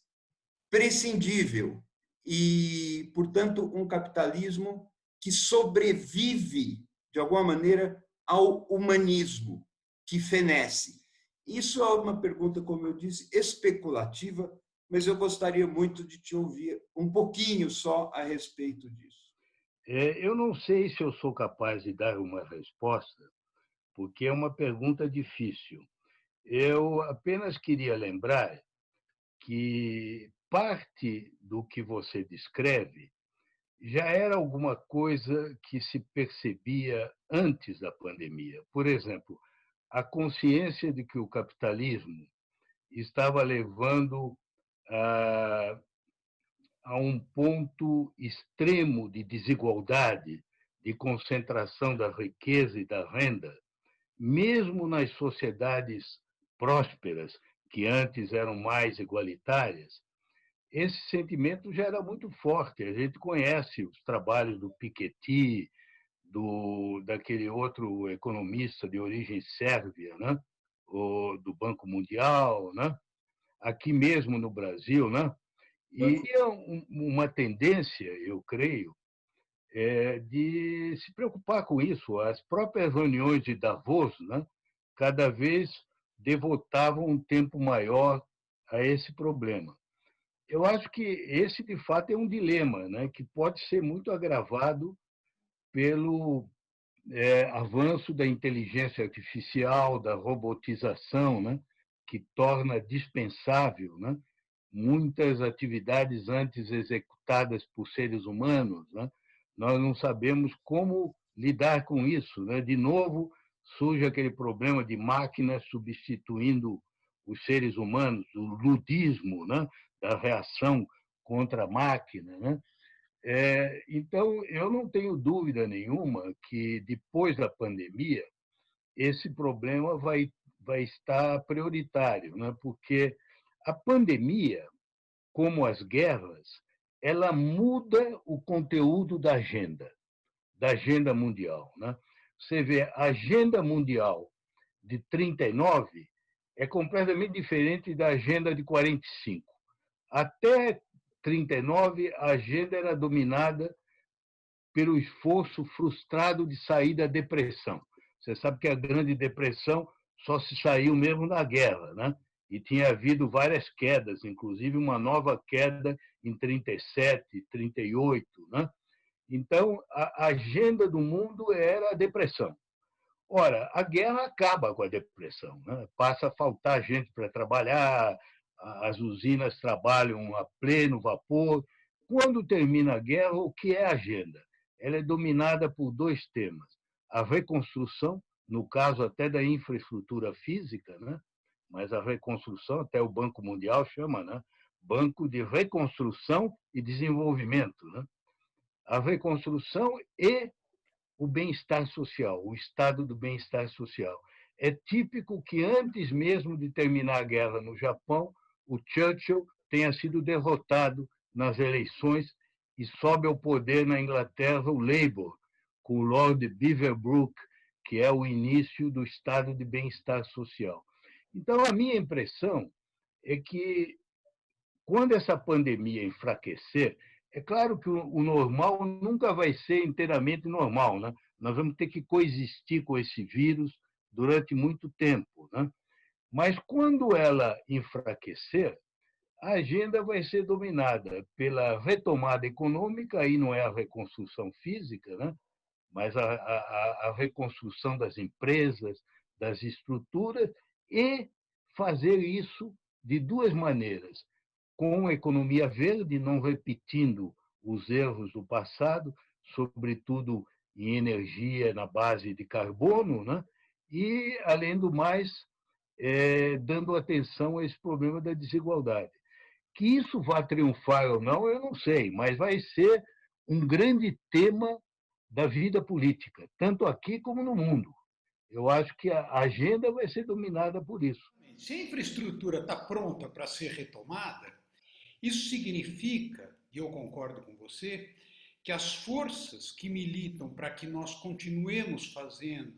prescindível e, portanto, um capitalismo que sobrevive, de alguma maneira, ao humanismo, que fenece. Isso é uma pergunta, como eu disse, especulativa, mas eu gostaria muito de te ouvir um pouquinho só a respeito disso. Eu não sei se eu sou capaz de dar uma resposta, porque é uma pergunta difícil. Eu apenas queria lembrar que parte do que você descreve já era alguma coisa que se percebia antes da pandemia. Por exemplo, a consciência de que o capitalismo estava levando a um ponto extremo de desigualdade, de concentração da riqueza e da renda, mesmo nas sociedades prósperas, que antes eram mais igualitárias, esse sentimento já era muito forte. A gente conhece os trabalhos do Piketty, daquele outro economista de origem sérvia, né? Do Banco Mundial, né? Aqui mesmo no Brasil, né? E é uma tendência, eu creio, de se preocupar com isso. As próprias reuniões de Davos, né? Cada vez devotavam um tempo maior a esse problema. Eu acho que esse, de fato, é um dilema, né? Que pode ser muito agravado pelo avanço da inteligência artificial, da robotização, né, que torna dispensável, né, muitas atividades antes executadas por seres humanos. Né? Nós não sabemos como lidar com isso. Né? De novo, surge aquele problema de máquinas substituindo os seres humanos, o ludismo, né, da reação contra a máquina. Né? Então, eu não tenho dúvida nenhuma que, depois da pandemia, esse problema vai estar prioritário, né? Porque a pandemia, como as guerras, ela muda o conteúdo da agenda mundial. Né? Você vê, a agenda mundial de 39 é completamente diferente da agenda de 45. Até 39, a agenda era dominada pelo esforço frustrado de sair da depressão. Você sabe que a Grande Depressão só se saiu mesmo na guerra, né? E tinha havido várias quedas, inclusive uma nova queda em 37, 38, né? Então, a agenda do mundo era a depressão. Ora, a guerra acaba com a depressão, né? Passa a faltar gente para trabalhar, as usinas trabalham a pleno vapor. Quando termina a guerra, o que é a agenda? Ela é dominada por dois temas: a reconstrução, no caso até da infraestrutura física, né? Mas a reconstrução, até o Banco Mundial chama, né? Banco de Reconstrução e Desenvolvimento, né? A reconstrução e o bem-estar social, o estado do bem-estar social. É típico que, antes mesmo de terminar a guerra no Japão, o Churchill tenha sido derrotado nas eleições e sobe ao poder na Inglaterra o Labour, com o Lord Beaverbrook, que é o início do estado de bem-estar social. Então, a minha impressão é que, quando essa pandemia enfraquecer, é claro que o normal nunca vai ser inteiramente normal, né? Nós vamos ter que coexistir com esse vírus durante muito tempo, né? Mas quando ela enfraquecer, a agenda vai ser dominada pela retomada econômica, aí não é a reconstrução física, né? Mas a reconstrução das empresas, das estruturas, e fazer isso de duas maneiras: com a economia verde, não repetindo os erros do passado, sobretudo em energia na base de carbono, né? E, além do mais, dando atenção a esse problema da desigualdade. Que isso vá triunfar ou não, eu não sei, mas vai ser um grande tema da vida política, tanto aqui como no mundo. Eu acho que a agenda vai ser dominada por isso. Se a infraestrutura está pronta para ser retomada, isso significa, e eu concordo com você, que as forças que militam para que nós continuemos fazendo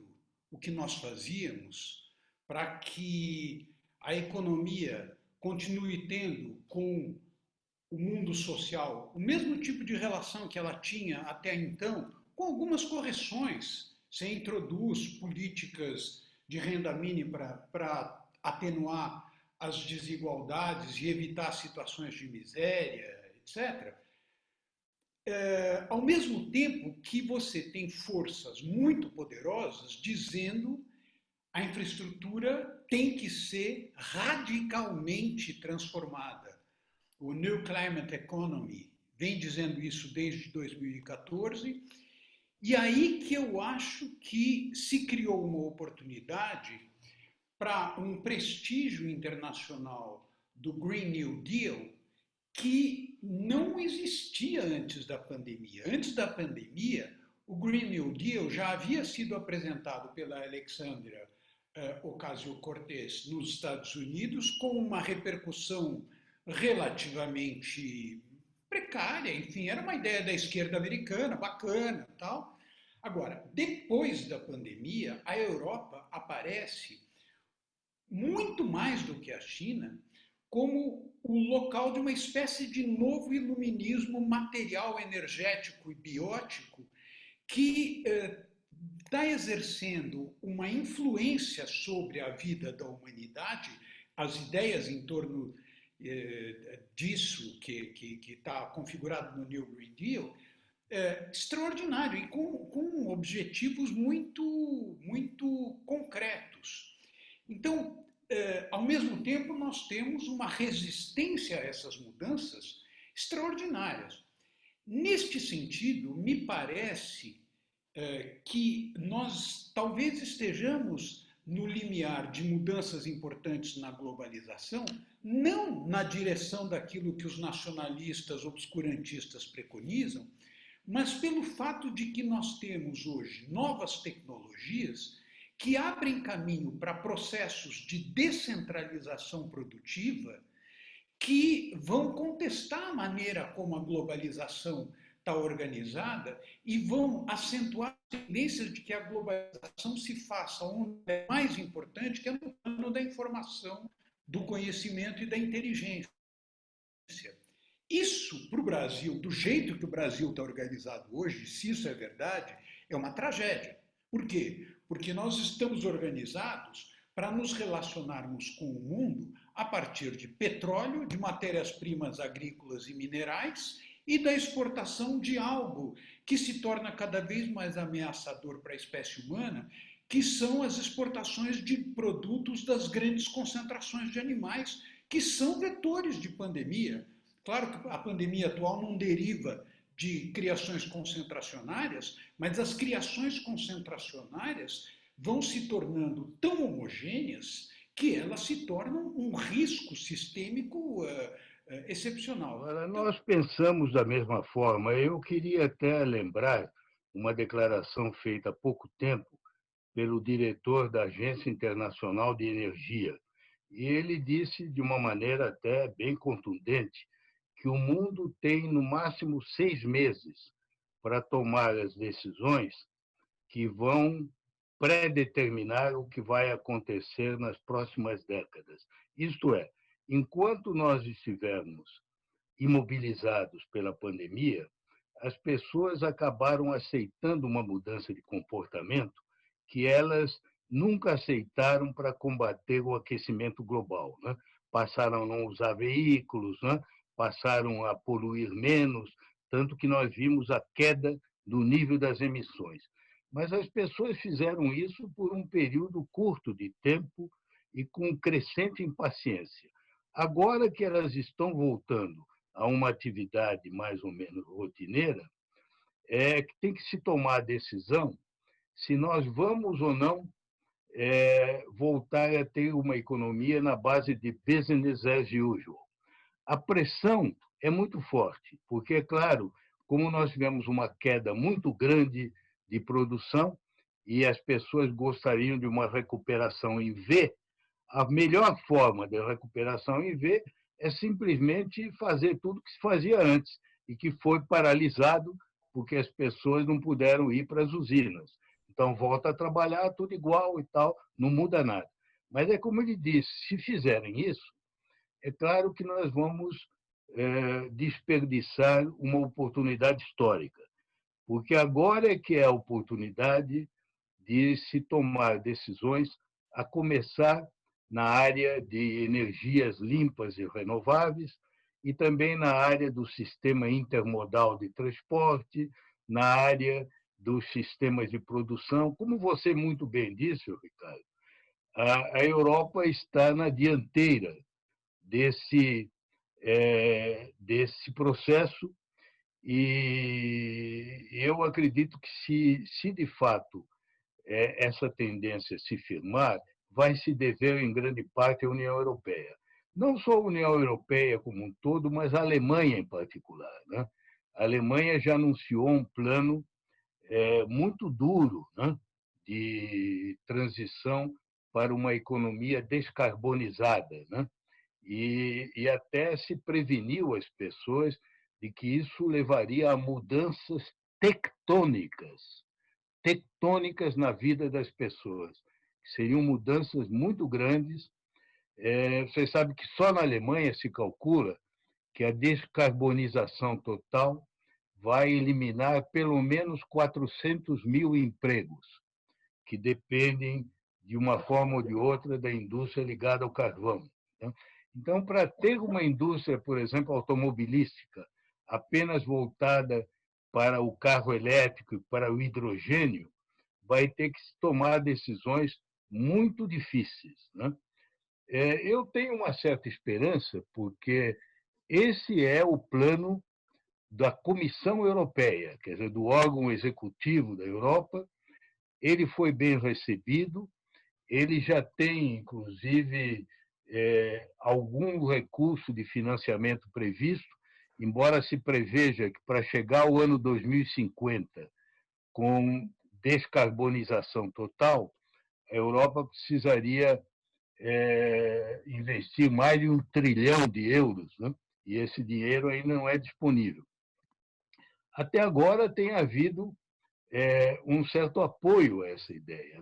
o que nós fazíamos, para que a economia continue tendo com o mundo social o mesmo tipo de relação que ela tinha até então, com algumas correções. Você introduz políticas de renda mínima para atenuar as desigualdades e evitar situações de miséria, etc. Ao mesmo tempo que você tem forças muito poderosas dizendo a infraestrutura tem que ser radicalmente transformada. O New Climate Economy vem dizendo isso desde 2014, e aí que eu acho que se criou uma oportunidade para um prestígio internacional do Green New Deal que não existia antes da pandemia. Antes da pandemia, o Green New Deal já havia sido apresentado pela Alexandria Ocasio-Cortez nos Estados Unidos com uma repercussão relativamente precária, enfim, era uma ideia da esquerda americana, bacana, tal. Agora, depois da pandemia, a Europa aparece muito mais do que a China como o local de uma espécie de novo iluminismo material, energético e biótico que está exercendo uma influência sobre a vida da humanidade, as ideias em torno disso que está configurado no New Green Deal, extraordinário e com objetivos muito concretos. Então, ao mesmo tempo, nós temos uma resistência a essas mudanças extraordinárias. Neste sentido, me parece que nós talvez estejamos no limiar de mudanças importantes na globalização, não na direção daquilo que os nacionalistas obscurantistas preconizam, mas pelo fato de que nós temos hoje novas tecnologias que abrem caminho para processos de descentralização produtiva que vão contestar a maneira como a globalização está organizada e vão acentuar a tendência de que a globalização se faça onde é mais importante, que é no plano da informação, do conhecimento e da inteligência. Isso, para o Brasil, do jeito que o Brasil está organizado hoje, se isso é verdade, é uma tragédia. Por quê? Porque nós estamos organizados para nos relacionarmos com o mundo a partir de petróleo, de matérias-primas agrícolas e minerais e da exportação de algo que se torna cada vez mais ameaçador para a espécie humana, que são as exportações de produtos das grandes concentrações de animais, que são vetores de pandemia. Claro que a pandemia atual não deriva de criações concentracionárias, mas as criações concentracionárias vão se tornando tão homogêneas que elas se tornam um risco sistêmico excepcional. Agora, nós pensamos da mesma forma. Eu queria até lembrar uma declaração feita há pouco tempo pelo diretor da Agência Internacional de Energia. E ele disse, de uma maneira até bem contundente, que o mundo tem, no máximo, 6 meses para tomar as decisões que vão predeterminar o que vai acontecer nas próximas décadas. Isto é, enquanto nós estivermos imobilizados pela pandemia, as pessoas acabaram aceitando uma mudança de comportamento que elas nunca aceitaram para combater o aquecimento global, né? Passaram a não usar veículos, né? Passaram a poluir menos, tanto que nós vimos a queda do nível das emissões. Mas as pessoas fizeram isso por um período curto de tempo e com crescente impaciência. Agora que elas estão voltando a uma atividade mais ou menos rotineira, que tem que se tomar a decisão se nós vamos ou não voltar a ter uma economia na base de business as usual. A pressão é muito forte, porque, é claro, como nós tivemos uma queda muito grande de produção e as pessoas gostariam de uma recuperação em V, a melhor forma de recuperação em V é simplesmente fazer tudo que se fazia antes e que foi paralisado porque as pessoas não puderam ir para as usinas. Então, volta a trabalhar, tudo igual e tal, não muda nada. Mas é como ele disse, se fizerem isso, é claro que nós vamos desperdiçar uma oportunidade histórica, porque agora é que é a oportunidade de se tomar decisões, a começar na área de energias limpas e renováveis e também na área do sistema intermodal de transporte, na área dos sistemas de produção. Como você muito bem disse, Ricardo, a Europa está na dianteira desse processo e eu acredito que se de fato essa tendência se firmar, vai se dever em grande parte à União Europeia. Não só a União Europeia como um todo, mas a Alemanha em particular, né? A Alemanha já anunciou um plano muito duro, né, de transição para uma economia descarbonizada, né? e até se preveniu as pessoas de que isso levaria a mudanças tectônicas na vida das pessoas. Seriam mudanças muito grandes. Você sabe que só na Alemanha se calcula que a descarbonização total vai eliminar pelo menos 400 mil empregos que dependem, de uma forma ou de outra, da indústria ligada ao carvão. Então, para ter uma indústria, por exemplo, automobilística, apenas voltada para o carro elétrico e para o hidrogênio, vai ter que se tomar decisões muito difíceis. Eu tenho uma certa esperança, porque esse é o plano da Comissão Europeia, quer dizer, do órgão executivo da Europa. Ele foi bem recebido, ele já tem, inclusive, algum recurso de financiamento previsto, embora se preveja que para chegar ao ano 2050, com descarbonização total, a Europa precisaria investir mais de 1 trilhão de euros, e esse dinheiro ainda não é disponível. Até agora tem havido um certo apoio a essa ideia.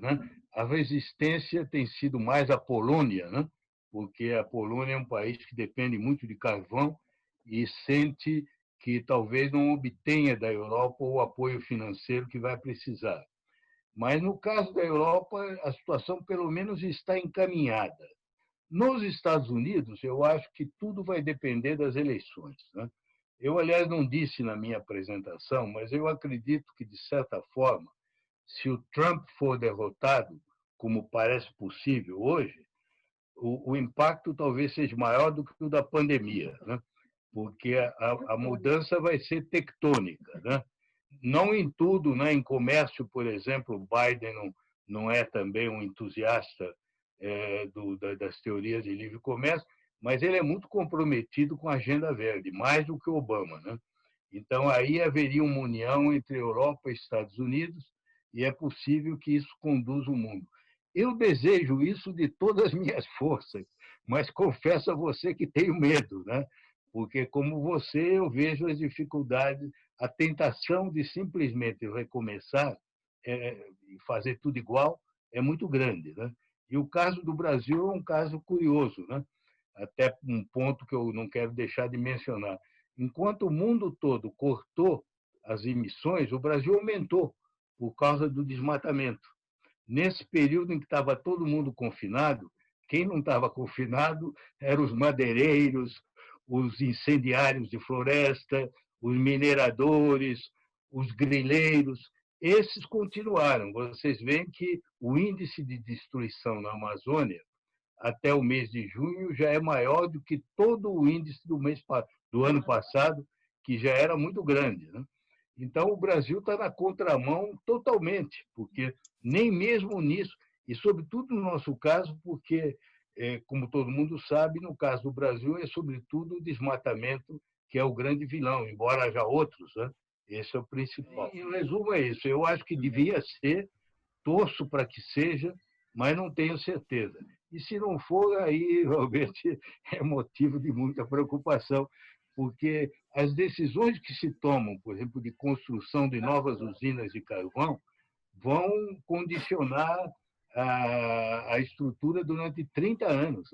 A resistência tem sido mais a Polônia, porque a Polônia é um país que depende muito de carvão e sente que talvez não obtenha da Europa o apoio financeiro que vai precisar. Mas, no caso da Europa, a situação, pelo menos, está encaminhada. Nos Estados Unidos, eu acho que tudo vai depender das eleições. Eu, aliás, não disse na minha apresentação, mas eu acredito que, de certa forma, se o Trump for derrotado, como parece possível hoje, o impacto talvez seja maior do que o da pandemia, porque a mudança vai ser tectônica. Não em tudo, em comércio, por exemplo, o Biden não é também um entusiasta das teorias de livre comércio, mas ele é muito comprometido com a agenda verde, mais do que o Obama. Então, aí haveria uma união entre Europa e Estados Unidos, e é possível que isso conduza o mundo. Eu desejo isso de todas as minhas forças, mas confesso a você que tenho medo, porque, como você, eu vejo as dificuldades, a tentação de simplesmente recomeçar e fazer tudo igual é muito grande. E o caso do Brasil é um caso curioso, até um ponto que eu não quero deixar de mencionar. Enquanto o mundo todo cortou as emissões, o Brasil aumentou por causa do desmatamento. Nesse período em que estava todo mundo confinado, quem não estava confinado eram os madeireiros, os incendiários de floresta, os mineradores, os grileiros. Esses continuaram. Vocês veem que o índice de destruição na Amazônia, até o mês de junho, já é maior do que todo o índice do ano passado, que já era muito grande. Então, o Brasil está na contramão totalmente, porque nem mesmo nisso, e sobretudo no nosso caso, porque, como todo mundo sabe, no caso do Brasil é sobretudo o desmatamento que é o grande vilão, embora haja outros, esse é o principal. Em resumo, é isso. Eu acho que devia ser, torço para que seja, mas não tenho certeza. E se não for, aí realmente é motivo de muita preocupação, porque as decisões que se tomam, por exemplo, de construção de novas usinas de carvão, vão condicionar a estrutura durante 30 anos.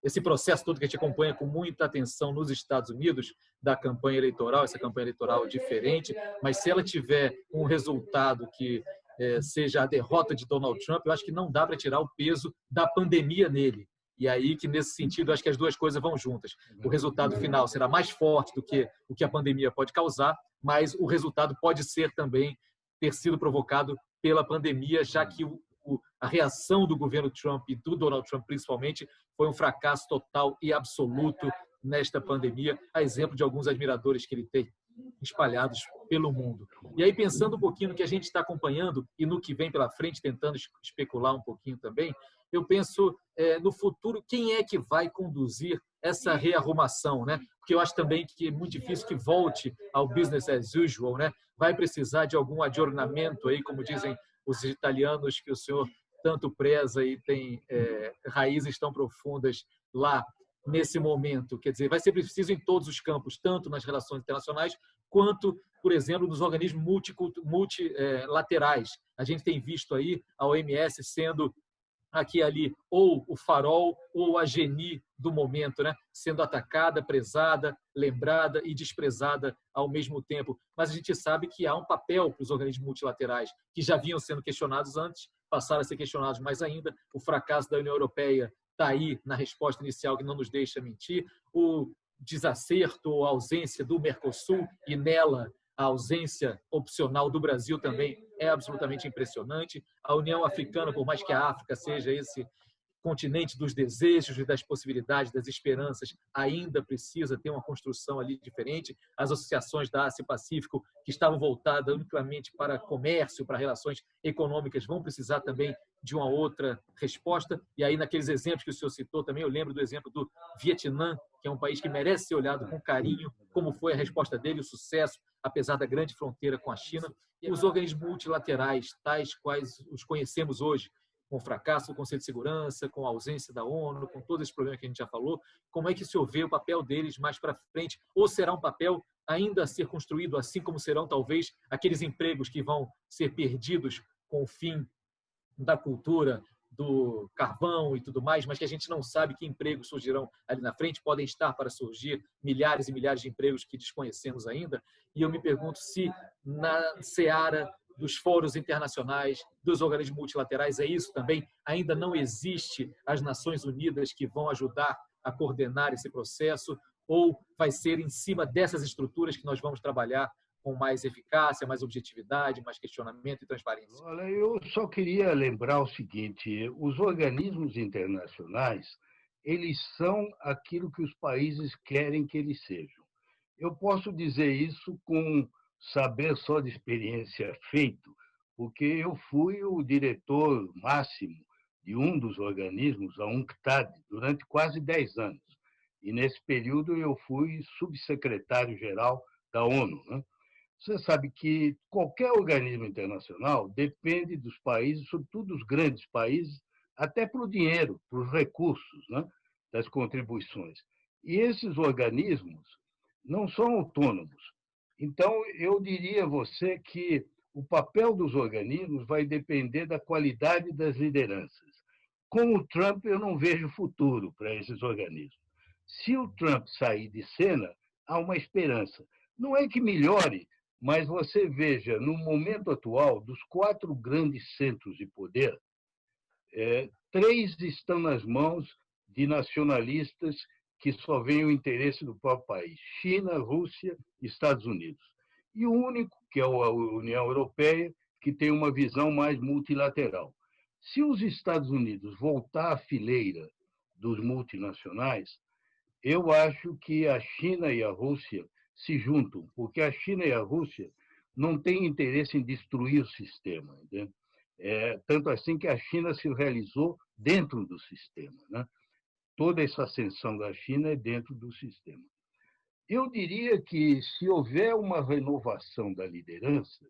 Esse processo todo que a gente acompanha com muita atenção nos Estados Unidos, da campanha eleitoral, essa campanha eleitoral diferente, mas se ela tiver um resultado que seja a derrota de Donald Trump, eu acho que não dá para tirar o peso da pandemia nele. E aí que, nesse sentido, acho que as duas coisas vão juntas. O resultado final será mais forte do que o que a pandemia pode causar, mas o resultado pode ser também ter sido provocado pela pandemia, já que a reação do governo Trump e do Donald Trump, principalmente, foi um fracasso total e absoluto nesta pandemia, a exemplo de alguns admiradores que ele tem espalhados pelo mundo. E aí, pensando um pouquinho no que a gente está acompanhando e no que vem pela frente, tentando especular um pouquinho também, eu penso no futuro, quem é que vai conduzir essa rearrumação, Porque eu acho também que é muito difícil que volte ao business as usual, Vai precisar de algum adornamento aí, como dizem os italianos, que o senhor tanto preza e tem raízes tão profundas lá nesse momento. Quer dizer, vai ser preciso em todos os campos, tanto nas relações internacionais, quanto, por exemplo, nos organismos multilaterais. A gente tem visto aí a OMS sendo aqui e ali ou o farol ou a geni do momento, né? Sendo atacada, prezada, lembrada e desprezada ao mesmo tempo. Mas a gente sabe que há um papel para os organismos multilaterais, que já vinham sendo questionados antes, passaram a ser questionados mais ainda. O fracasso da União Europeia está aí na resposta inicial, que não nos deixa mentir. O desacerto ou ausência do Mercosul e nela a ausência opcional do Brasil também é absolutamente impressionante. A União Africana, por mais que a África seja esse continente dos desejos e das possibilidades, das esperanças, ainda precisa ter uma construção ali diferente. As associações da Ásia e Pacífico, que estavam voltadas unicamente para comércio, para relações econômicas, vão precisar também de uma outra resposta. E aí, naqueles exemplos que o senhor citou também, eu lembro do exemplo do Vietnã, que é um país que merece ser olhado com carinho, como foi a resposta dele, o sucesso, apesar da grande fronteira com a China. E os organismos multilaterais, tais quais os conhecemos hoje, com o fracasso do Conselho de Segurança, com a ausência da ONU, com todos esses problemas que a gente já falou, como é que o senhor vê o papel deles mais para frente? Ou será um papel ainda a ser construído, assim como serão, talvez, aqueles empregos que vão ser perdidos com o fim da cultura, do carvão e tudo mais, mas que a gente não sabe que empregos surgirão ali na frente, podem estar para surgir milhares e milhares de empregos que desconhecemos ainda. E eu me pergunto se na seara dos fóruns internacionais, dos organismos multilaterais, é isso também? Ainda não existe as Nações Unidas que vão ajudar a coordenar esse processo, ou vai ser em cima dessas estruturas que nós vamos trabalhar com mais eficácia, mais objetividade, mais questionamento e transparência? Olha, eu só queria lembrar o seguinte: os organismos internacionais, eles são aquilo que os países querem que eles sejam. Eu posso dizer isso com saber só de experiência feito, porque eu fui o diretor máximo de um dos organismos, a UNCTAD, durante quase 10 anos. E, nesse período, eu fui subsecretário-geral da ONU, né? Você sabe que qualquer organismo internacional depende dos países, sobretudo dos grandes países, até para o dinheiro, para os recursos, né, das contribuições. E esses organismos não são autônomos. Então, eu diria a você que o papel dos organismos vai depender da qualidade das lideranças. Com o Trump, eu não vejo futuro para esses organismos. Se o Trump sair de cena, há uma esperança. Não é que melhore, mas você veja, no momento atual, dos 4 grandes centros de poder, 3 estão nas mãos de nacionalistas que só veem o interesse do próprio país: China, Rússia e Estados Unidos. E o único, que é a União Europeia, que tem uma visão mais multilateral. Se os Estados Unidos voltar à fileira dos multinacionais, eu acho que a China e a Rússia se juntam, porque a China e a Rússia não têm interesse em destruir o sistema. Né? Tanto assim que a China se realizou dentro do sistema. Né? Toda essa ascensão da China é dentro do sistema. Eu diria que, se houver uma renovação da liderança,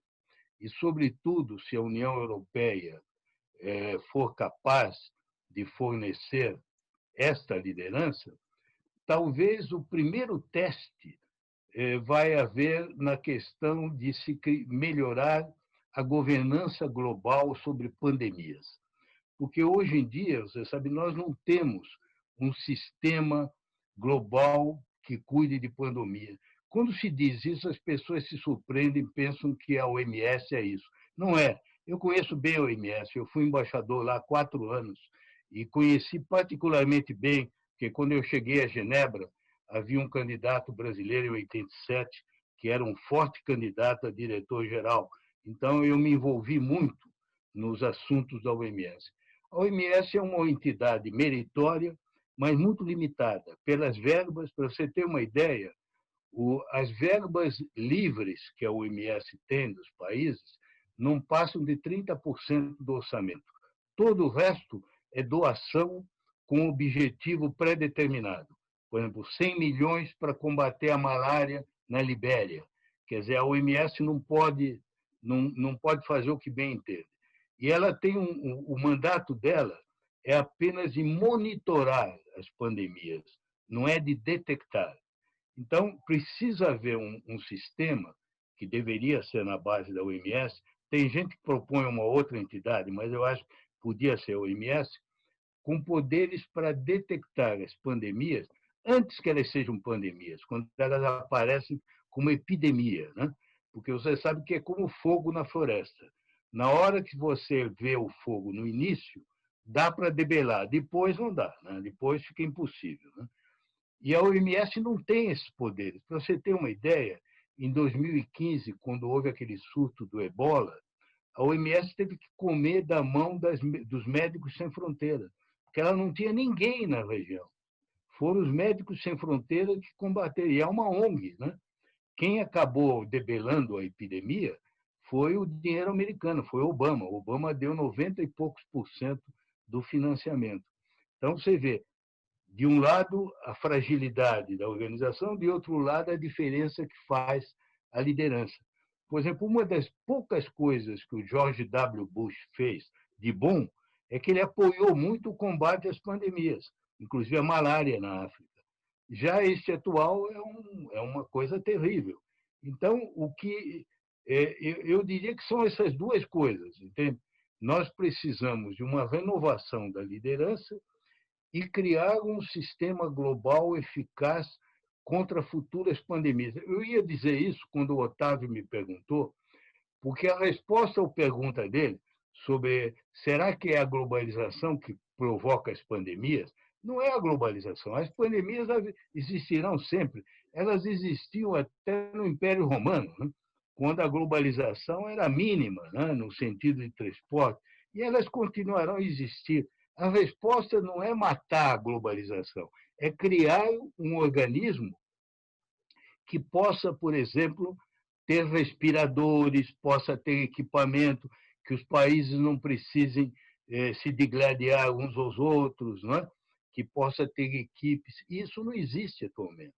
e, sobretudo, se a União Europeia for capaz de fornecer esta liderança, talvez o primeiro teste vai haver na questão de se melhorar a governança global sobre pandemias. Porque hoje em dia, você sabe, nós não temos um sistema global que cuide de pandemia. Quando se diz isso, as pessoas se surpreendem e pensam que a OMS é isso. Não é. Eu conheço bem a OMS, eu fui embaixador lá há 4 anos e conheci particularmente bem, porque quando eu cheguei a Genebra, havia um candidato brasileiro em 87, que era um forte candidato a diretor-geral. Então, eu me envolvi muito nos assuntos da OMS. A OMS é uma entidade meritória, mas muito limitada pelas verbas. Para você ter uma ideia, as verbas livres que a OMS tem dos países não passam de 30% do orçamento. Todo o resto é doação com objetivo pré-determinado. Por exemplo, 100 milhões para combater a malária na Libéria. Quer dizer, a OMS não pode fazer o que bem entende. E ela tem o mandato dela é apenas de monitorar as pandemias, não é de detectar. Então, precisa haver um sistema que deveria ser na base da OMS. Tem gente que propõe uma outra entidade, mas eu acho que podia ser a OMS, com poderes para detectar as pandemias antes que elas sejam pandemias, quando elas aparecem como epidemia, né? Porque você sabe que é como fogo na floresta. Na hora que você vê o fogo no início, dá para debelar, depois não dá, né? Depois fica impossível, né? E a OMS não tem esses poderes. Para você ter uma ideia, em 2015, quando houve aquele surto do ebola, a OMS teve que comer da mão dos Médicos Sem Fronteira, porque ela não tinha ninguém na região. Foram os Médicos Sem Fronteira que combateram. E é uma ONG, né? Quem acabou debelando a epidemia foi o dinheiro americano, foi o Obama. O Obama deu 90 e poucos % do financiamento. Então, você vê, de um lado, a fragilidade da organização, de outro lado, a diferença que faz a liderança. Por exemplo, uma das poucas coisas que o George W. Bush fez de bom é que ele apoiou muito o combate às pandemias, inclusive a malária na África. Já este atual é uma coisa terrível. Então, eu diria que são essas duas coisas, entende? Nós precisamos de uma renovação da liderança e criar um sistema global eficaz contra futuras pandemias. Eu ia dizer isso quando o Otávio me perguntou, porque a resposta à pergunta dele sobre será que é a globalização que provoca as pandemias, não é a globalização. As pandemias existirão sempre. Elas existiam até no Império Romano, né? Quando a globalização era mínima, né? No sentido de transporte, e elas continuarão a existir. A resposta não é matar a globalização, é criar um organismo que possa, por exemplo, ter respiradores, possa ter equipamento, que os países não precisem se digladiar uns aos outros, não é? Que possa ter equipes. Isso não existe atualmente.